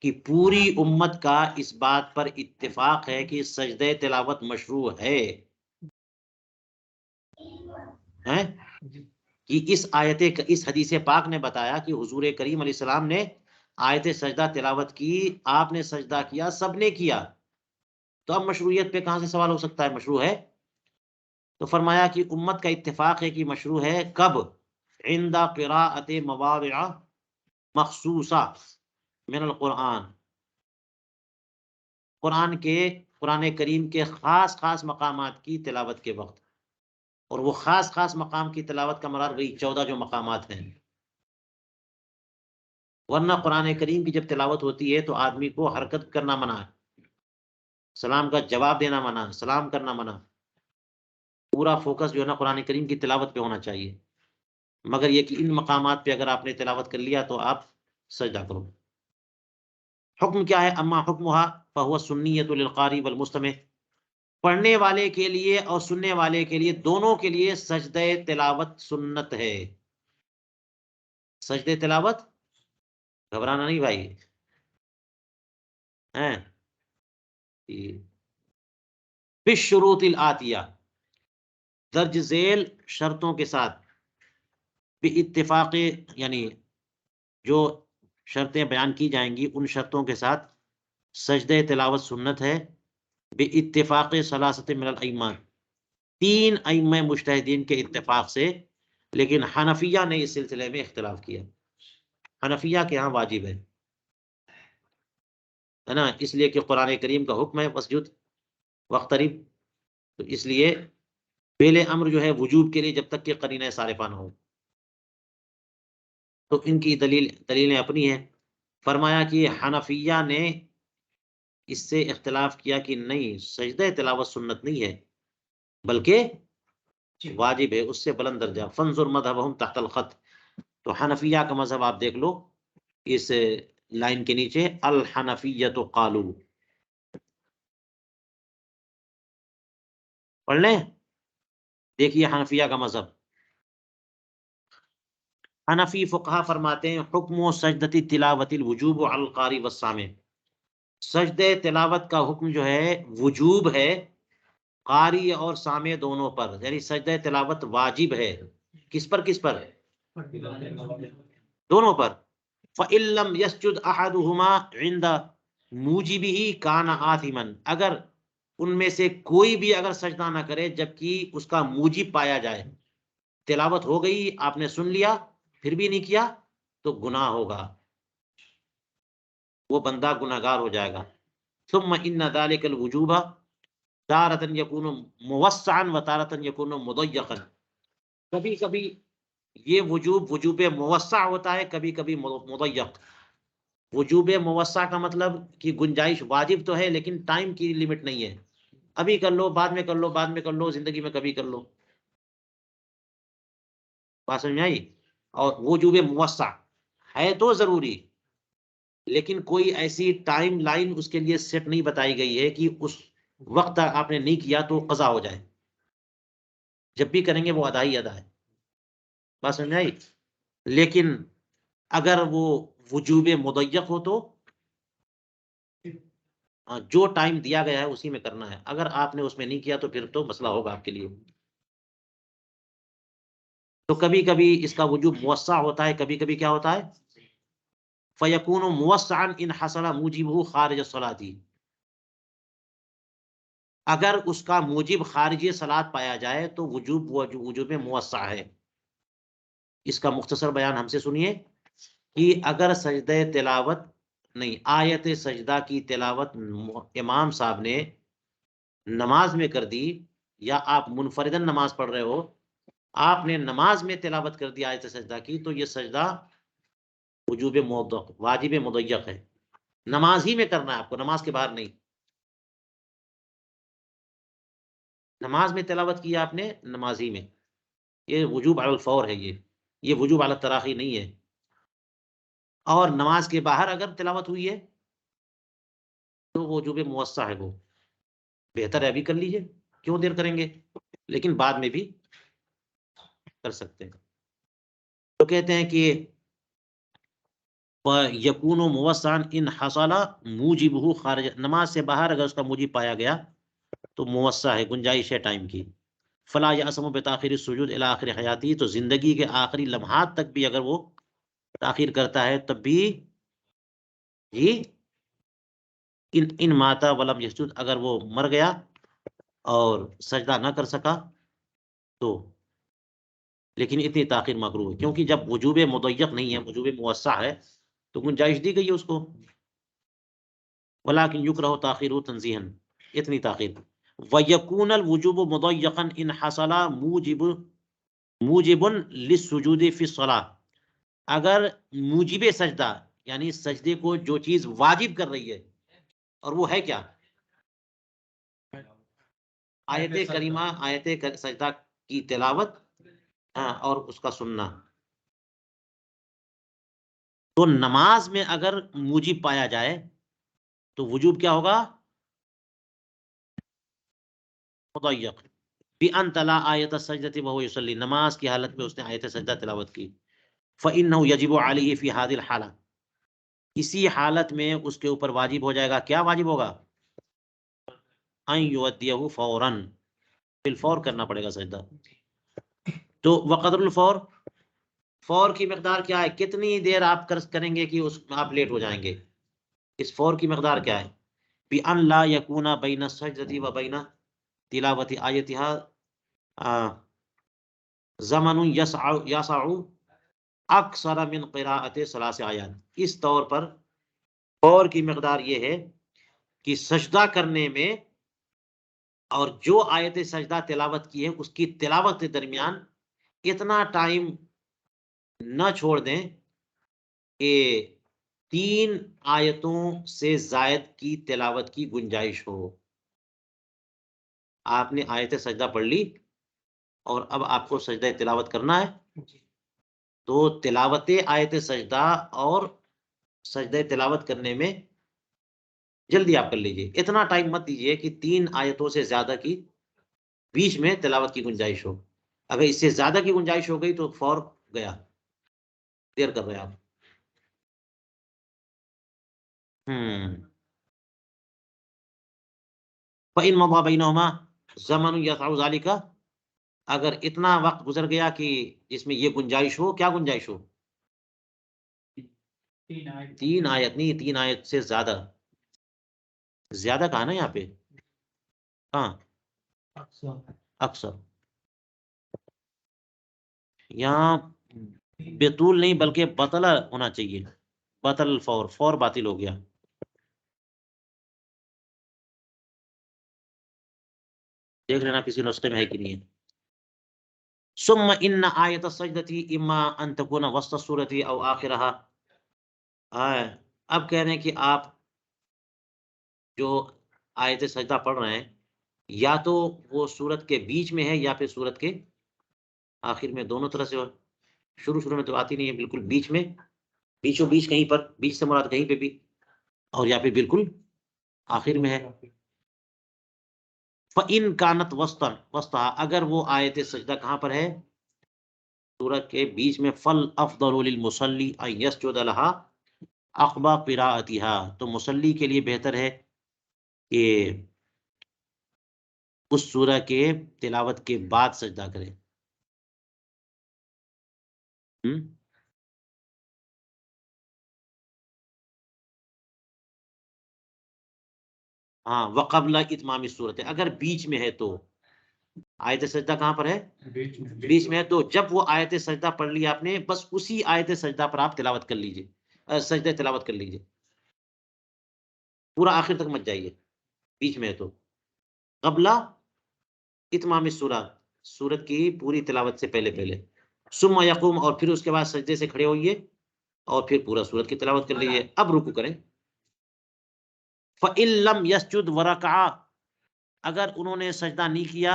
کہ پوری امت کا اس بات پر اتفاق ہے کہ سجدہ تلاوت مشروع ہے. کہ اس حدیث پاک نے بتایا کہ حضور کریم علیہ السلام نے آیت سجدہ تلاوت کی، آپ نے سجدہ کیا، سب نے کیا، تو اب مشروعیت پہ کہاں سے سوال ہو سکتا ہے؟ مشروع ہے. تو فرمایا کہ امت کا اتفاق ہے کہ مشروع ہے. کب؟ عند قراءت مواضع مخصوصہ من القرآن، قرآن کریم کے خاص خاص مقامات کی تلاوت کے وقت. اور وہ خاص خاص مقام کی تلاوت کا مراد وہی 14 جو مقامات ہیں. ورنہ قرآن کریم کی جب تلاوت ہوتی ہے تو آدمی کو حرکت کرنا منع ہے، سلام کا جواب دینا منع ہے، سلام کرنا منع. پورا فوکس جو ہے نا قرآن کریم کی تلاوت پہ ہونا چاہیے. مگر یہ کہ ان مقامات پہ اگر آپ نے تلاوت کر لیا تو آپ سجدہ کرو. حکم کیا ہے؟ اما حکمها فهو سنیۃ للقاری والمستمع، پڑھنے والے کے لیے اور سننے والے کے لیے، دونوں کے لیے سجدہ تلاوت سنت ہے. سجدہ تلاوت، گھبرانا نہیں بھائی ہیں. بالشروط الآتیہ، درج ذیل شرطوں کے ساتھ، باتفاق، یعنی جو شرطیں بیان کی جائیں گی ان شرطوں کے ساتھ سجدہ تلاوت سنت ہے. باتفاق ثلاثۃ من الائمہ، 3 ائمہ مجتہدین کے اتفاق سے. لیکن حنفیہ نے اس سلسلے میں اختلاف کیا. حنفیہ کے ہاں واجب ہے. ہے نا، اس لیے کہ قرآن کریم کا حکم ہے وسجد واقترب، تو اس لیے فعل امر جو ہے وجوب کے لیے جب تک کہ قرینہ صارفہ نہ ہو. تو ان کی دلیلیں اپنی ہیں. فرمایا کہ حنفیہ نے اس سے اختلاف کیا کہ نہیں، سجدہ تلاوت سنت نہیں ہے بلکہ واجب ہے، اس سے بلند درجہ. فانظر مذہبہم تحت الخط، تو حنفیہ کا مذہب آپ دیکھ لو اس لائن کے نیچے، الحنفیۃ قالوا، پڑھ لیں. دیکھیے حنفیہ کا مذہب، حنفی فقہا فرماتے ہیں حکم و سجدتی تلاوت الوجوب علی القاری والسامع، سجدہ تلاوت کا حکم جو ہے وجوب ہے قاری اور سامع دونوں پر، یعنی سجدہ تلاوت واجب ہے. کس پر؟ کس پر؟ دونوں پر. فَإِن لَّمْ يَسْجُدْ أَحَدُهُمَا عِندَ مُوجِبِهِ كَانَ آثِمًا، اگر ان میں سے کوئی بھی اگر سجدہ نہ کرے جبکہ اس کا موجب پایا جائے، تلاوت ہو گئی آپ نے سن لیا پھر بھی نہیں کیا تو گناہ ہوگا، وہ بندہ گناہگار ہو جائے گا. ثم ان ذلك الوجوب تارة يكون موسعا وتارة يكون مضيقا، کبھی کبھی یہ وجوب موسع ہوتا ہے، کبھی کبھی مضیق. وجوب موسع کا مطلب کہ گنجائش، واجب تو ہے لیکن ٹائم کی لمٹ نہیں ہے، ابھی کر لو، بعد میں کر لو، بعد میں کر لو، زندگی میں کبھی کر لو. بات سمجھ آئی؟ اور وجوب موسع ہے تو ضروری، لیکن کوئی ایسی ٹائم لائن اس کے لیے سیٹ نہیں بتائی گئی ہے کہ اس وقت آپ نے نہیں کیا تو قضا ہو جائے، جب بھی کریں گے وہ ادا ہی ادا ہے. بات سمجھ آئی؟ لیکن اگر وہ وجوب مضیق ہو تو جو ٹائم دیا گیا ہے اسی میں کرنا ہے، اگر آپ نے اس میں نہیں کیا تو پھر تو مسئلہ ہوگا آپ کے لیے. تو کبھی کبھی اس کا وجوب موسع ہوتا ہے، کبھی کبھی کیا ہوتا ہے فَيَكُونُ مُوَسَّعًا إِنْ حَصَلَ مُوجِبُهُ خارج الصَّلَاةِ، اگر اس کا موجب خارج صلاۃ پایا جائے تو وجوب موسع ہے. اس کا مختصر بیان ہم سے سنیے کہ اگر سجدہ تلاوت نہیں، آیت سجدہ کی تلاوت امام صاحب نے نماز میں کر دی، یا آپ منفردن نماز پڑھ رہے ہو، آپ نے نماز میں تلاوت کر دی آیت سجدہ کی، تو یہ سجدہ وجوب موضح واجب مضیق ہے، نماز ہی میں کرنا ہے آپ کو، نماز کے باہر نہیں. نماز میں تلاوت کی آپ نے، نماز ہی میں، یہ وجوب علی الفور ہے، یہ وجوب علی التراخی نہیں ہے. اور نماز کے باہر اگر تلاوت ہوئی ہے تو وجوب موسع ہے، وہ بہتر ہے ابھی کر لیجئے، کیوں دیر کریں گے، لیکن بعد میں بھی کر سکتے ہیں. تو کہتے ہیں کہ یکون موسعا ان حصل موجبہ خارج، نماز سے باہر اگر اس کا موجب پایا گیا تو موسع ہے، گنجائش ہے ٹائم کی. فلا یعصم بتاخیر السجود الی آخر حیاتی، تو زندگی کے آخری لمحات تک بھی اگر وہ تاخیر کرتا ہے تب بھی جی ان ماتا ولم یسجد، اگر وہ مر گیا اور سجدہ نہ کر سکا تو، لیکن اتنی تاخیر مکروہ ہے، کیونکہ جب وجوب مضیق نہیں ہے، وجوب موسع ہے تو گنجائش دی گئی ہے اس کو. ولکن یکرہ تاخیرہ تنزیہا، اتنی تاخیر. ویکون الوجوب مضیقا ان حصل موجب للسجود فی الصلاۃ، اگر موجب سجدہ یعنی سجدے کو جو چیز واجب کر رہی ہے، اور وہ ہے کیا؟ آیت کریمہ، آیت سجدہ کی تلاوت اور اس کا سننا. تو نماز میں اگر موجب پایا جائے تو وجوب کیا ہوگا؟ مضیق. بِأَن تلا آیت السجدۃ وهو یصلی، نماز کی حالت میں اس نے آیت سجدہ تلاوت کی. فإنه یجب علیہ فی هذه الحالہ، اسی حالت میں اس کے اوپر واجب ہو جائے گا. کیا واجب ہوگا؟ ان یؤدیہ فوراً، بالفور کرنا پڑے گا سجدہ. تو وقدر الفور، فور کی مقدار کیا ہے؟ کتنی دیر آپ کریں گے کہ آپ لیٹ ہو جائیں گے؟ اس فور کی مقدار کیا ہے؟ بِأَن لَا يَكُونَ بَيْنَ السَّجْدَةِ وَبَيْنَ تِلَاوَةِ آیَتِهَا زَمَنٌ يَسَعُ أَكْثَرَ مِنْ قِرَاءَةِ ثَلَاثِ آیات. اس طور پر فور کی مقدار یہ ہے کہ سجدہ کرنے میں اور جو آیت سجدہ تلاوت کی ہے اس کی تلاوت کے درمیان اتنا ٹائم نہ چھوڑ دیں کہ 3 آیتوں سے زائد کی تلاوت کی گنجائش ہو. آپ نے آیت سجدہ پڑھ لی اور اب آپ کو سجدہ تلاوت کرنا ہے، تو تلاوت آیت سجدہ اور سجدہ تلاوت کرنے میں جلدی آپ کر لیجئے. اتنا ٹائم مت دیجئے کہ 3 آیتوں سے زیادہ کی بیچ میں تلاوت کی گنجائش ہو. اگر اس سے زیادہ کی گنجائش ہو گئی تو فور گیا، دیر کر رہے آپ. فَإِن مَضَىٰ بَيْنَهُمَا زَمَنٌ يَسْعُ ذَلِكَ، اگر اتنا وقت گزر گیا کہ جس میں یہ گنجائش ہو. کیا گنجائش ہو؟ 3 آیت نہیں، 3 آیت سے زیادہ. زیادہ کہا نا یہاں پہ؟ ہاں اکثر. یہاں بطول نہیں بلکہ بطل ہونا چاہیے. بطل الفور، فور باطل ہو گیا. دیکھ لینا کسی نسخے میں ہے کہ نہیں ہے. ثم ان آیت السجدتی اما ان تکون وسط السورۃ او آخرها. اب کہہ رہے ہیں کہ آپ جو آیت سجدہ پڑھ رہے ہیں یا تو وہ سورت کے بیچ میں ہے یا پھر سورت کے آخر میں. دونوں طرح سے ہو. شروع میں تو آتی نہیں ہے، بالکل بیچ میں، بیچوں بیچ کہیں پر، بیچ سے مراد کہیں پہ بھی، اور یا پھر بالکل آخر میں ہے. فَإِن كَانَتْ وسطا، اگر وہ آیت سجدہ کہاں پر ہے؟ سورت کے بیچ میں. فَالْأَفْضَلُ لِلْمُصَلِّ أَن يَسْجُدَ لَهَا عَقْبَ قِرَاءَتِهَا، تو مصلی کے لیے بہتر ہے کہ اس سورہ کے تلاوت کے بعد سجدہ کرے. ہاں، وقبل اتمام السورۃ، اگر بیچ میں ہے تو. آیت سجدہ کہاں پر ہے؟ بیچ میں ہے. تو جب وہ آیت سجدہ پڑھ لی آپ نے، بس اسی آیت سجدہ پر آپ تلاوت کر لیجئے، سجدہ تلاوت کر لیجئے. پورا آخر تک مت جائیے، بیچ میں ہے تو. قبل اتمام السورۃ، سورت کی پوری تلاوت سے پہلے. ثم یقوم، اور پھر اس کے بعد سجدے سے کھڑے ہوئیے اور پھر پورا سورت کی تلاوت کر لیجئے. اب رکوع کریں. فَإِن لَّمْ يَسْجُدْ وَرَكَعَ، اگر انہوں نے سجدہ نہیں کیا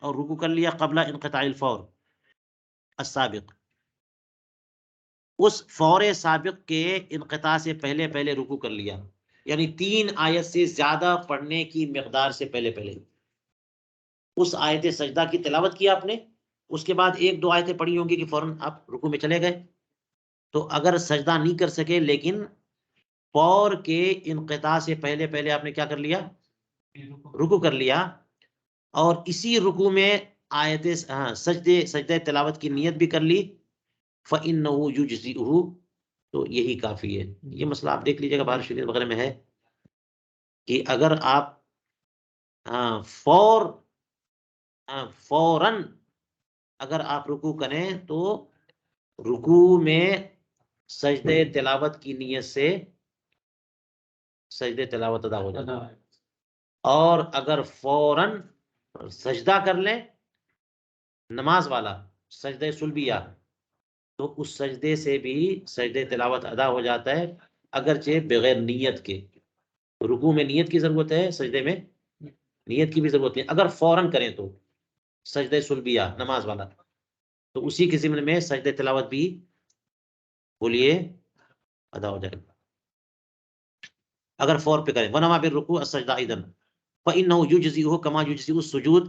اور رکوع کر لیا قبل انقطاع الفور السابق، اس فور سابق کے انقطاع سے پہلے رکوع کر لیا، یعنی 3 آیت سے زیادہ پڑھنے کی مقدار سے پہلے اس آیت سجدہ کی تلاوت کی آپ نے، اس کے بعد 1-2 آیتیں پڑھی ہوں گی کہ فوراً آپ رکوع میں چلے گئے. تو اگر سجدہ نہیں کر سکے لیکن فور کے انقطاع سے پہلے آپ نے کیا کر لیا؟ رکوع کر لیا، اور اسی رکوع میں آیت سجدہ تلاوت کی نیت بھی کر لی، فَإِنَّهُ يُجْزِئُهُ، تو یہی کافی ہے. یہ مسئلہ آپ دیکھ لیجیے گا بہار شریف وغیرہ میں ہے کہ اگر آپ فوراً اگر آپ رکوع کریں تو رکوع میں سجدہ تلاوت کی نیت سے سجدہ تلاوت ادا ہو جاتا ہے. اور اگر فوراً سجدہ کر لیں نماز والا سجدہ سلبیہ، تو اس سجدے سے بھی سجدہ تلاوت ادا ہو جاتا ہے، اگرچہ بغیر نیت کے. رکوع میں نیت کی ضرورت ہے، سجدے میں نیت کی بھی ضرورت ہے. اگر فوراً کریں تو سجدہ سلبیہ نماز والا، تو اسی کے ضمن میں سجدہ تلاوت بھی بولیے ادا ہو جائے گا اگر فور پہ کریں. وَنَمَا بِالرُّكُوعِ السَّجْدَةَ أَيْضًا فَإِنَّهُ يُجْزِئُهُ كَمَا يُجْزِئُ السُّجُودُ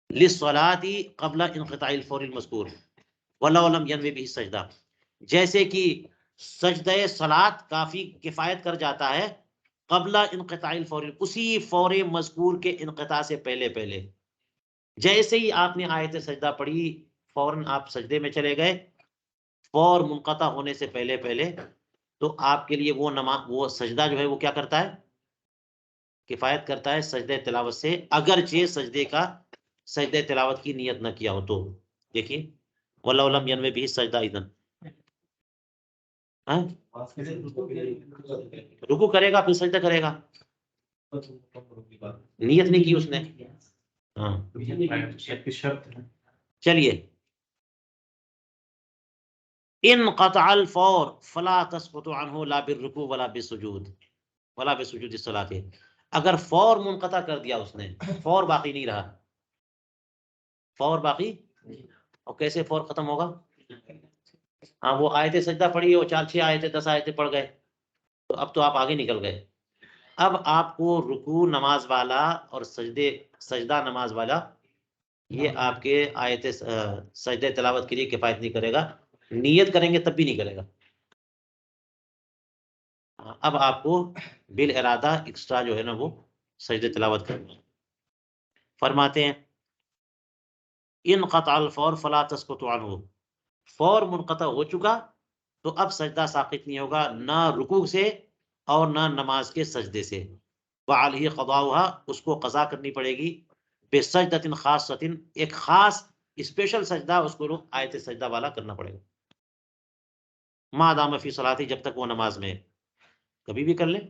لِلصَّلَاةِ قَبْلَ انقطاع الفور المذکور وَلَوْ لَمْ يَنْوِ بِهِ السَّجْدَةَ، جیسے کہ سجدہ صلاۃ کافی کفایت کر جاتا ہے قبل انقطاع الفور، اسی فور مذکور کے انقطاع سے پہلے. جیسے ہی آپ نے آیت سجدہ پڑھی فوراً آپ سجدے میں چلے گئے، فور منقطع ہونے سے پہلے تو آپ کے لیے وہ سجدہ جو ہے وہ کیا کرتا ہے؟ کفایت کرتا ہے سجدہ تلاوت سے، اگرچہ سجدہ تلاوت کی نیت نہ کیا ہو تو. دیکھیے وَلَوْ لَمْ يَنْوِ بِهِ السَّجْدَةَ أَيْضًا، رکوع کرے گا پھر سجدہ کرے گا. نیت نہیں کی اس نے. ہاں چلیے. ان قطع الفور فلا تسقط عنه لا بالركوع ولا بالسجود ولا بسجود الصلاة. اگر فور منقطع کر دیا اس نے، فور باقی نہیں رہا، فور باقی، اور کیسے فور ختم ہوگا؟ ہاں وہ آیت سجدہ پڑھی اور 4-6 آیتیں 10 آیتیں پڑھ گئے، تو اب تو آپ آگے نکل گئے. اب آپ کو رکوع نماز والا اور سجدہ نماز والا، یہ آپ کے آیت سجدہ تلاوت کے لیے کفایت نہیں کرے گا. نیت کریں گے تب بھی نہیں کرے گا. اب آپ کو بالارادہ ایکسٹرا جو ہے نا وہ سجدہ تلاوت کرنا. فرماتے ہیں ان قطع الفور فلا تسقط عنہ، فور منقطع ہو چکا تو اب سجدہ ساقط نہیں ہوگا، نہ رکوع سے اور نہ نماز کے سجدے سے. وعلیہ قضاؤها، اس کو قضا کرنی پڑے گی، بسجدۃ خاصۃ، ایک خاص اسپیشل سجدہ اس کو آیت سجدہ والا کرنا پڑے گا. ما دام فی صلاۃ، جب تک وہ نماز میں، کبھی بھی کر لیں.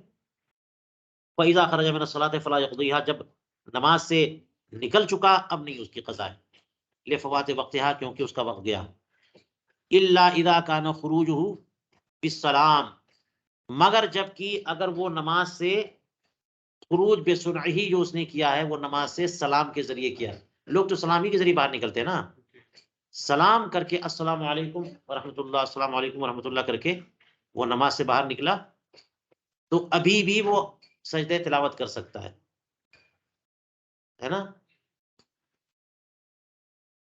فاذا خرج من الصلاۃ فلا يقضيها، جب نماز سے نکل چکا اب نہیں اس کی قضا ہے، لفوات وقتها، کیونکہ اس کا وقت گیا. الا اذا كان خروجه بالسلام، مگر جب کہ اگر وہ نماز سے خروج بے سنعی جو اس نے کیا ہے وہ نماز سے سلام کے ذریعے کیا. لوگ تو سلامی کے ذریعے باہر نکلتے ہیں نا، سلام کر کے السلام علیکم ورحمۃ اللہ، السلام علیکم ورحمۃ اللہ کر کے وہ نماز سے باہر نکلا، تو ابھی بھی وہ سجدہ تلاوت کر سکتا ہے نا.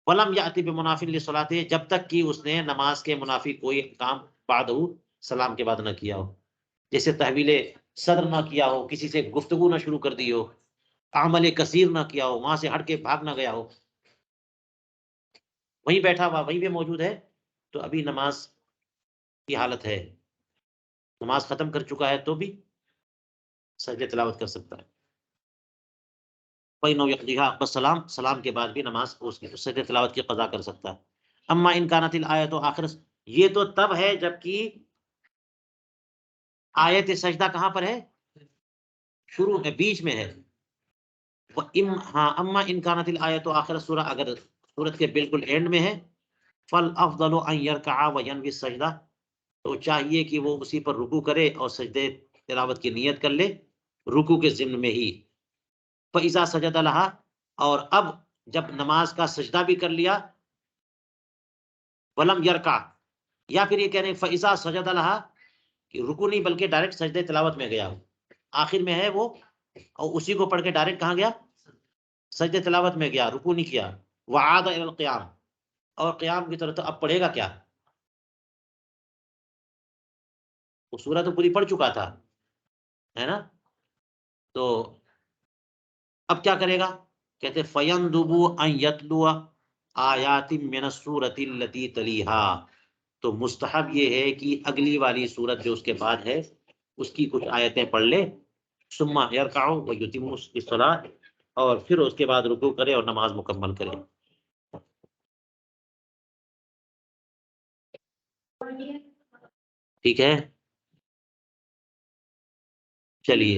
ولم یاتی بمنافی للصلاۃ، جب تک کہ اس نے نماز کے منافی کوئی کام بعد ہو، سلام کے بعد نہ کیا ہو، جیسے تحویل صدر نہ کیا ہو، کسی سے گفتگو نہ شروع کر دی ہو، عمل کثیر نہ کیا ہو، وہاں سے ہٹ کے بھاگ نہ گیا ہو، وہیں بیٹھا ہوا وہیں پہ موجود ہے، تو ابھی نماز کی حالت ہے، نماز ختم کر چکا ہے تو بھی سجدہ تلاوت کر سکتا ہے. فإنه يقضيها بالسلام، سلام کے بعد بھی نماز اس کی سجدہ تلاوت کی قضا کر سکتا ہے. اما ان کانت الآیت آخر، یہ تو تب ہے جب کہ آیت سجدہ کہاں پر ہے؟ شروع میں، بیچ میں ہے. ہاں اما ان کانت الآیت آخر سورہ، اگر سورت کے بالکل اینڈ میں ہے، فالافضل ان يركع وينوي السجدہ، تو چاہیے کہ وہ اسی پر رکوع کرے اور سجدے تلاوت کی نیت کر لے رکوع کے ضمن میں ہی. فإذا سجد لها، اور اب جب نماز کا سجدہ بھی کر لیا، ولم یرکع، یا پھر یہ کہہ رہے ہیں فإذا سجد لها، کہ رکوع نہیں بلکہ ڈائریکٹ سجدے تلاوت میں گیا، آخر میں ہے وہ، اور اسی کو پڑھ کے ڈائریکٹ کہاں گیا؟ سجدے تلاوت میں گیا، رکوع نہیں کیا. وعاد الى القیام، اور قیام کی طرف، تو اب پڑھے گا کیا؟ وہ سورہ تو پوری پڑھ چکا تھا ہے نا، تو اب کیا کرے گا؟ کہتے فَيَنْدُبُ أَنْ يَتْلُوَ آیَاتٍ مِّنَ السُّورَةِ الَّتِي تَلِيهَا، تو مستحب یہ ہے کہ اگلی والی سورت جو اس کے بعد ہے اس کی کچھ آیتیں پڑھ لے. ثُمَّ يَرْكَعُ وَيُتِمُّ الصَّلَاةَ، اور پھر اس کے بعد رکوع کرے اور نماز مکمل کرے. ٹھیک ہے، چلیے.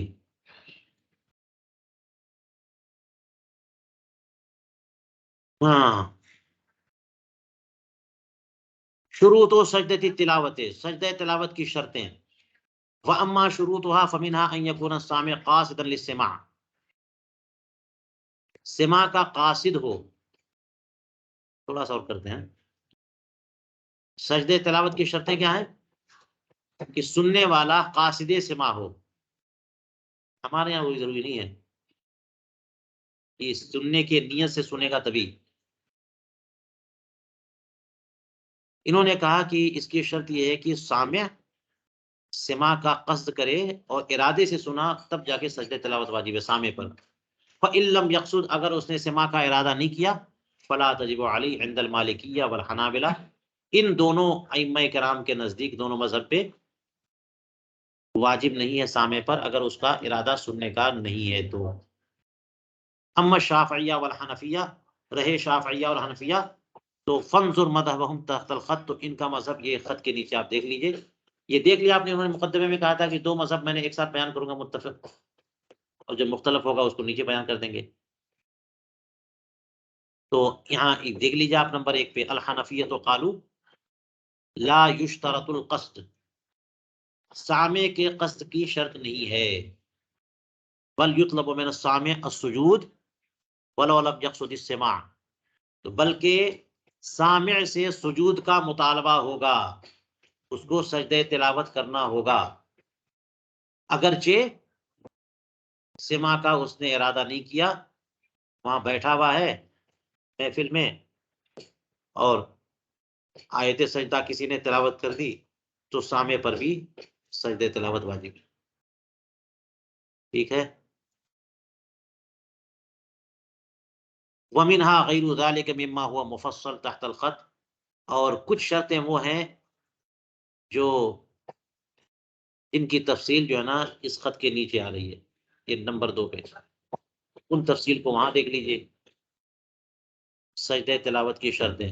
ہاں، شروط و سجدہ تلاوت، سجدہ تلاوت کی شرطیں. وَأَمَّا شُرُوطُهَا فَمِنْهَا أَنْ يَكُونَ السَّامِعُ قَاصِدًا لِلسِّمَاعِ، سماع کا قاصد ہو. تھوڑا سا اور کرتے ہیں. سجدہ تلاوت کی شرطیں کیا ہیں؟ کہ سننے والا قاصد سماع ہو. ہمارے یہاں وہی ضروری نہیں ہے کہ سننے کی نیت سے سنے گا تبھی. انہوں نے کہا کہ اس کی شرط یہ ہے کہ سامع سماع کا قصد کرے اور ارادے سے سنا، تب جا کے سجدہ تلاوت واجب ہے سامع پر. فَإِن لَمْ يَقْصُدْ، اگر اس نے سماع کا ارادہ نہیں کیا، فَلَا تَجِبُ عَلَيْهِ عِنْدَ الْمَالِكِيَّةِ وَالْحَنَابِلَةِ، ان دونوں ائمہ کرام کے نزدیک، دونوں مذہب پہ واجب نہیں ہے سامع پر اگر اس کا ارادہ سننے کا نہیں ہے تو. اما شافعیہ والحنفیہ، رہے شافعیہ اور حنفیہ، تو فنظر مذہبہم تحت الخط، تو ان کا مذہب یہ خط کے نیچے آپ دیکھ لیجئے. یہ دیکھ لیا آپ نے، انہوں نے مقدمے میں کہا تھا کہ 2 مذہب میں نے ایک ساتھ بیان کروں گا متفق. اور جب مختلف ہوگا اس کو نیچے بیان کر دیں گے. تو یہاں دیکھ لیجیے آپ نمبر 1 پہ الحنفیۃ قالوا لا یشترط القصد، سامع کے قصد کی شرط نہیں ہے. بل یطلب من السامع السجود ولو لم یقصد السماع، تو بلکہ سامع سے سجود کا مطالبہ ہوگا، اس کو سجدہ تلاوت کرنا ہوگا اگرچہ سماع کا اس نے ارادہ نہیں کیا، وہاں بیٹھا ہوا ہے محفل میں اور آیت سجدہ کسی نے تلاوت کر دی تو سامع پر بھی سجدہ تلاوت واجب. ٹھیک ہے. وَمِنْهَا غَيْرُ ذَلِكَ مِمَّا هُوَ مُفَصَّلٌ تحت الخط، اور کچھ شرطیں وہ ہیں جو ان کی تفصیل جو ہے نا اس خط کے نیچے آ رہی ہے، یہ نمبر 2 پہ، ان تفصیل کو وہاں دیکھ لیجئے. سجدہ تلاوت کی شرطیں.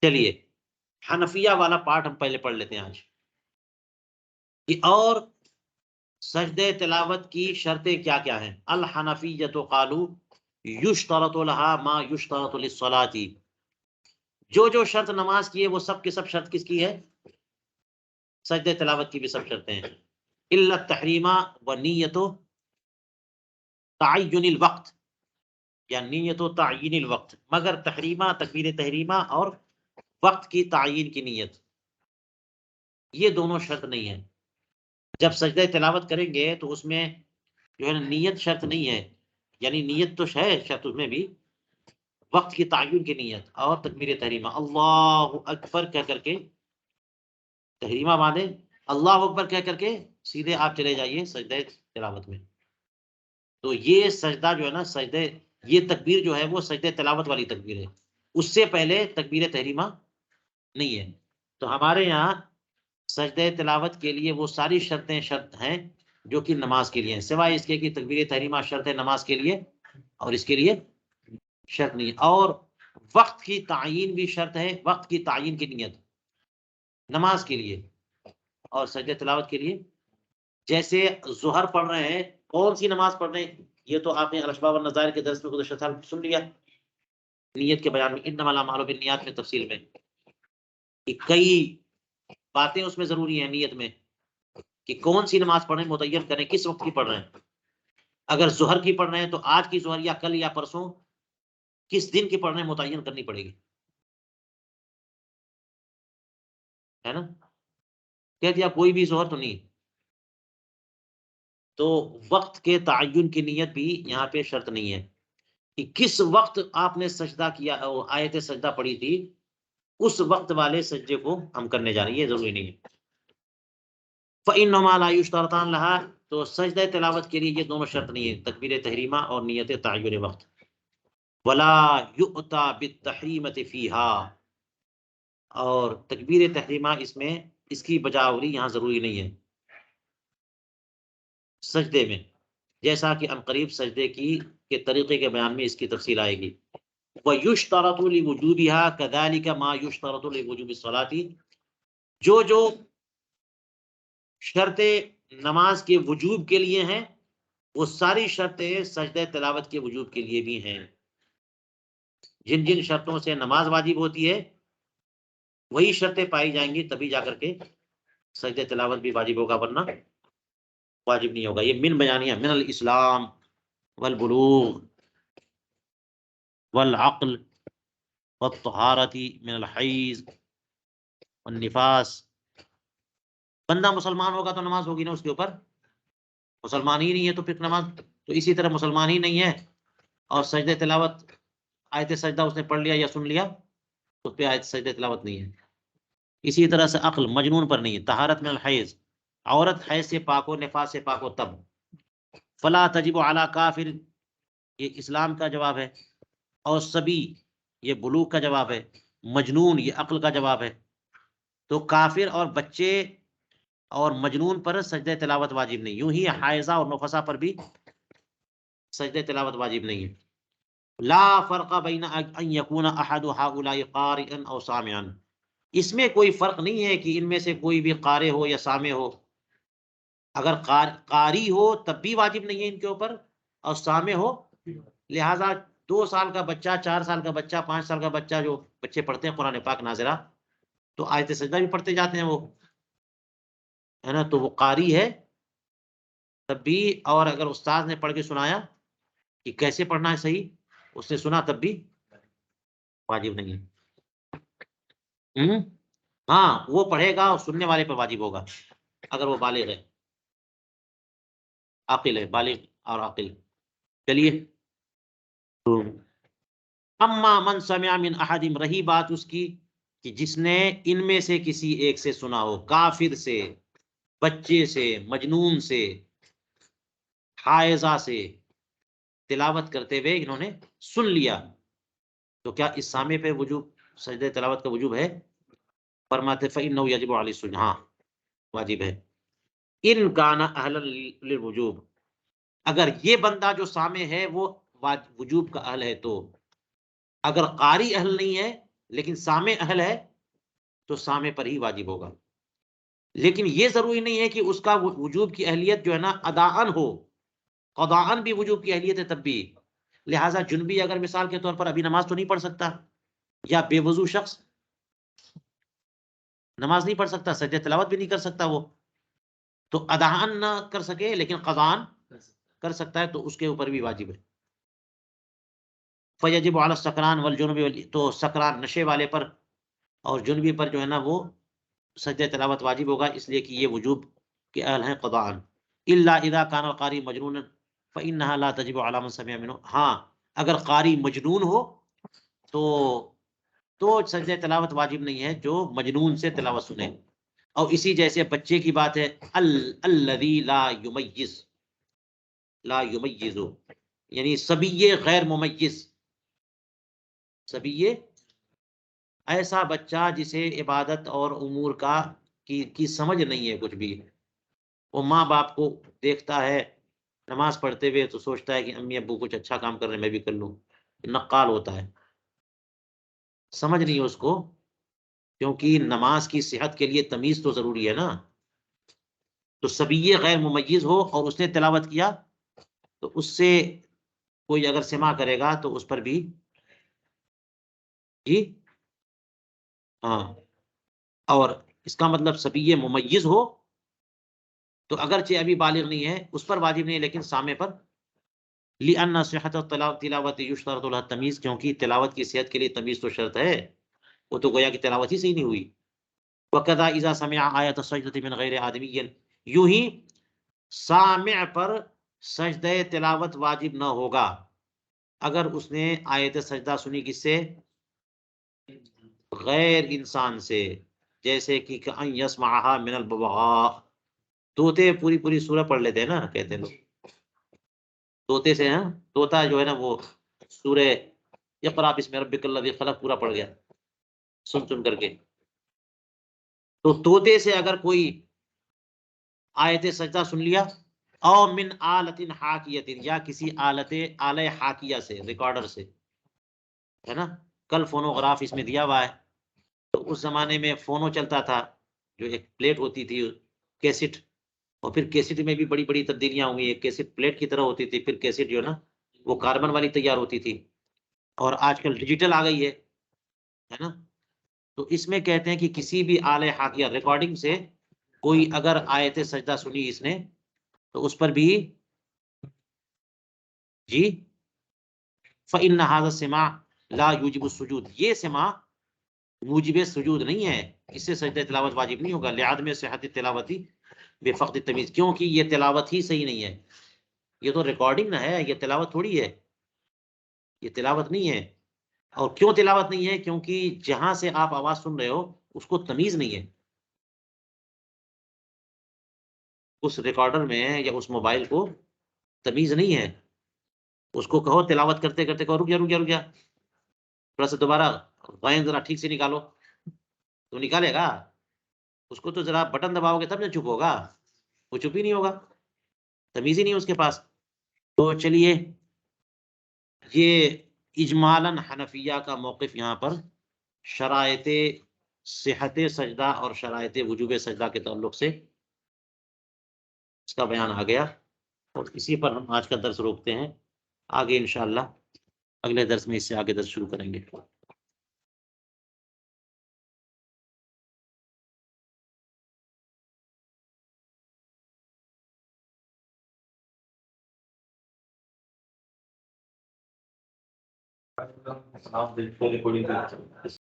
چلیے حنفیہ والا پارٹ ہم پہلے پڑھ لیتے ہیں آج. اور سجدہ تلاوت کی شرطیں کیا کیا ہیں؟ الحنفیۃ قالوا یشترط لها ما یشترط للصلاۃ، جو شرط نماز کی ہے وہ سب کے سب شرط کس کی ہے؟ سجدہ تلاوت کی بھی سب شرطیں ہیں. الا التحریم ونیت تعین الوقت، یا نیت و تعین الوقت، مگر تحریمہ تکبیر تحریمہ اور وقت کی تعین کی نیت، یہ دونوں شرط نہیں ہے. جب سجدہ تلاوت کریں گے تو اس میں جو ہے نیت شرط نہیں ہے، یعنی نیت تو ہے شرط اس میں بھی، وقت کی تعین کی نیت اور تکبیر تحریمہ اللہ اکبر کہہ کر کے تحریمہ باندھیں، اللہ اکبر کہہ کر کے سیدھے آپ چلے جائیے سجدہ تلاوت میں. تو یہ سجدہ جو ہے نا سجدہ، یہ تکبیر جو ہے وہ سجدہ تلاوت والی تکبیر ہے، اس سے پہلے تکبیر تحریمہ نہیں ہے. تو ہمارے یہاں سجدہ تلاوت کے لیے وہ ساری شرطیں شرط ہیں جو کہ نماز کے لیے ہیں، سوائے اس کے کہ تکبیر تحریمہ شرط ہے نماز کے لیے اور اس کے لیے شرط نہیں ہے. اور وقت کی تعین بھی شرط ہے، وقت کی تعین کی نیت نماز کے لیے اور سجدہ تلاوت کے لیے. جیسے ظہر پڑھ رہے ہیں، کون سی نماز پڑھ رہے ہیں، یہ تو آپ نے الاشباح والنظائر کے درس میں گزشتہ سال سن لیا نیت کے بیان میں، انما الاعمال بالنیات میں تفصیل میں کئی باتیں اس میں ضروری ہیں نیت میں کہ کون سی نماز پڑھیں، متعین کریں کس وقت کی پڑھ رہے ہیں. اگر ظہر کی پڑھ رہے ہیں تو آج کی ظہر یا کل یا پرسوں کس دن کی پڑھ رہے ہیں متعین کرنی پڑے گی، ہے نا. کہہ دیا کوئی بھی ظہر تو نہیں. تو وقت کے تعین کی نیت بھی یہاں پہ شرط نہیں ہے کہ کس وقت آپ نے سجدہ کیا، آیت سجدہ پڑھی تھی اس وقت والے سجدے کو ہم کرنے جا رہے ہیں، یہ ضروری نہیں ہے. فَإِنَّمَا لَا يُشْتَرَطَانِ لَهَا، تو سجدہ تلاوت کے لیے یہ دونوں شرط نہیں ہے، تکبیر تحریمہ اور نیت تعین وقت. وَلَا يُؤْتَى بِالتَّحْرِيمَةِ فِيهَا، اور تکبیر تحریمہ اس میں اس کی بجاوری یہاں ضروری نہیں ہے سجدے میں، جیسا کہ عنقریب سجدے کے طریقے کے بیان میں اس کی تفصیل آئے گی. وَيُشْتَرَطُ لِوُجُوبِهَا كَذَلِكَ مَا يُشْتَرَطُ لِوُجُوبِ الصَّلَاةِ، جو شرطیں نماز کے وجوب کے لیے ہیں وہ ساری شرطیں سجدہ تلاوت کے وجوب کے لیے بھی ہیں. جن جن شرطوں سے نماز واجب ہوتی ہے وہی شرطیں پائی جائیں گی تبھی جا کر کے سجدہ تلاوت بھی واجب ہوگا، ورنہ واجب نہیں ہوگا. یہ من بیانیہ من الاسلام والبلوغ والعقل والطہارت من الحیض والنفاس. بندہ مسلمان ہوگا تو نماز ہوگی نا اس کے اوپر، مسلمان ہی نہیں ہے تو پھر نماز. تو اسی طرح مسلمان ہی نہیں ہے اور سجدہ تلاوت آیت سجدہ اس نے پڑھ لیا یا سن لیا تو پہ آیت سجدہ تلاوت نہیں ہے. اسی طرح سے عقل مجنون پر نہیں ہے. طہارت من الحیض، عورت حیض سے پاک ہو، نفاس سے پاک ہو تب. فلا تجب علی کافر، یہ اسلام کا جواب ہے، اور سبی یہ بلوغ کا جواب ہے، مجنون یہ عقل کا جواب ہے. تو کافر اور بچے اور مجنون پر سجدہ تلاوت واجب نہیں، یوں ہی حائضہ اور نفسا پر بھی سجدہ تلاوت واجب نہیں ہے. لا فرق بین ان یکون احد هؤلاء قارئا او سامعا، اس میں کوئی فرق نہیں ہے کہ ان میں سے کوئی بھی قارئ ہو یا سامع ہو. اگر قاری ہو تب بھی واجب نہیں ہے ان کے اوپر، اور سامع ہو. لہذا 2 سال کا بچہ، 4 سال کا بچہ، 5 سال کا بچہ، جو بچے پڑھتے ہیں قرآن پاک ناظرہ، تو آیت سجدہ بھی پڑھتے جاتے ہیں وہ، ہے نا، تو وہ قاری ہے تب بھی. اور اگر استاد نے پڑھ کے سنایا کہ کیسے پڑھنا ہے صحیح، اس نے سنا تب بھی واجب نہیں ہے. ہاں وہ پڑھے گا اور سننے والے پر واجب ہوگا اگر وہ بالغ ہے، عاقل ہے، بالغ اور عاقل. چلیے، اما من سمع من احد، رہی بات اس کی کہ جس نے ان میں سے کسی ایک سے سنا ہو، کافر سے، بچے سے، مجنون سے، حائضہ سے، تلاوت کرتے ہوئے انہوں نے سن لیا، تو کیا اس سامع پہ وجوب سجدہ تلاوت کا وجوب ہے؟ فرماتے فإنه يجب علی السجود، ہاں واجب ہے. ان کان اہلا للوجوب، اگر یہ بندہ جو سامع ہے وہ وجوب کا اہل ہے تو. اگر قاری اہل نہیں ہے لیکن سامع اہل ہے تو سامع پر ہی واجب ہوگا. لیکن یہ ضروری نہیں ہے کہ اس کا وجوب کی اہلیت جو ہے نا اداءن ہو، قضاءن بھی وجوب کی اہلیت ہے تب بھی. لہٰذا جنبی اگر مثال کے طور پر ابھی نماز تو نہیں پڑھ سکتا، یا بے وضو شخص نماز نہیں پڑھ سکتا، سجدہ تلاوت بھی نہیں کر سکتا، وہ تو اداءن نہ کر سکے لیکن قضاءن کر سکتا ہے، تو اس کے اوپر بھی واجب ہے. فیجب علی السکران والجنب، تو سکران نشے والے پر اور جنبی پر جو ہے نا وہ سجدہ تلاوت واجب ہوگا، اس لیے کہ یہ وجوب کے اہل ہیں قضاءً. الا اذا كان القاری مجنونا فانها لا تجب على من سمع منه، ہاں اگر قاری مجنون ہو تو سجدہ تلاوت واجب نہیں ہے جو مجنون سے تلاوت سنے. اور اسی جیسے بچے کی بات ہے، الذی لا یمیز، لا یمیز یعنی صبی غیر ممیز، صبی ایسا بچہ جسے عبادت اور امور کی سمجھ نہیں ہے کچھ بھی. وہ ماں باپ کو دیکھتا ہے نماز پڑھتے ہوئے تو سوچتا ہے کہ امی ابو کچھ اچھا کام کر رہے ہیں میں بھی کر لوں، نقال ہوتا ہے، سمجھ نہیں ہے اس کو، کیونکہ نماز کی صحت کے لیے تمیز تو ضروری ہے نا. تو صبی غیر ممیز ہو اور اس نے تلاوت کیا تو اس سے کوئی اگر سماع کرے گا تو اس پر بھی جی ہاں. اور اس کا مطلب صبی ممیز ہو تو اگرچہ ابھی بالغ نہیں ہے اس پر واجب نہیں ہے لیکن سامع پر. لأن صحت تلاوت یشترط لها التمیز، کیونکہ تلاوت کی صحت کے لیے تمیز تو شرط ہے، وہ تو گویا کہ تلاوت ہی صحیح نہیں ہوئی. وکذا اذا سمع آیت السجدۃ من غیر آدمی، یوں ہی سامع پر سجدہ تلاوت واجب نہ ہوگا اگر اس نے آیت سجدہ سنی کس سے؟ غیر انسان سے. جیسے کہ ان یسمعها من الببغاء، طوطے پوری پوری سورہ پڑھ لیتے ہیں نا، کہتے ہیں لوگ طوطے سے، ہاں طوطا جو ہے نا وہ سورہ اقرا بسم ربک الذی خلق پورا پڑھ گیا سن کر کے. تو طوطے سے اگر کوئی آیت سجدہ سن لیا، او من آلۃ حاکیۃ، یا کسی آلہ حاکیہ سے، ریکارڈر سے، ہے نا. کل فونوگراف اس میں دیا ہوا ہے، تو اس زمانے میں فونو چلتا تھا جو ایک پلیٹ ہوتی تھی کیسٹ، اور پھر کیسٹ میں بھی بڑی بڑی تبدیلیاں ہوئی. ایک کیسٹ پلیٹ کی طرح ہوتی تھی، پھر کیسٹ جو ہے نا وہ کاربن والی تیار ہوتی تھی، اور آج کل ڈیجیٹل آ گئی ہے نا. تو اس میں کہتے ہیں کہ کسی بھی آلہ حاکیہ ریکارڈنگ سے کوئی اگر آیت سجدہ سنی اس نے تو اس پر بھی جی فإن هذا السماع لا يوجب السجود، یہ سماع موجب سجود نہیں ہے، اس سے سجدہ تلاوت واجب نہیں ہوگا. لعدم صحت تلاوتی بفقد التمیز، کیونکہ یہ تلاوت ہی صحیح نہیں ہے، یہ تو ریکارڈنگ نہ ہے، یہ تلاوت تھوڑی ہے، یہ تلاوت نہیں ہے. اور کیوں تلاوت نہیں ہے؟ کیونکہ جہاں سے آپ آواز سن رہے ہو اس کو تمیز نہیں ہے، اس ریکارڈر میں یا اس موبائل کو تمیز نہیں ہے. اس کو کہو تلاوت کرتے کرتے کہو رک جا رک جا رک جا، تھوڑا سا دوبارہ غائن ذرا ٹھیک سے نکالو، تو نکالے گا؟ اس کو تو ذرا بٹن دباؤ گے تب نہ چپ ہوگا، وہ چپ ہی نہیں ہوگا، تمیز ہی نہیں اس کے پاس. تو چلیے، یہ اجمالاً حنفیہ کا موقف یہاں پر شرائط صحت سجدہ اور شرائط وجوب سجدہ کے تعلق سے اس کا بیان آ گیا، اور اسی پر ہم آج کا درس روکتے ہیں. آگے انشاءاللہ اگلے درس میں اس سے آگے درس شروع کریں گے.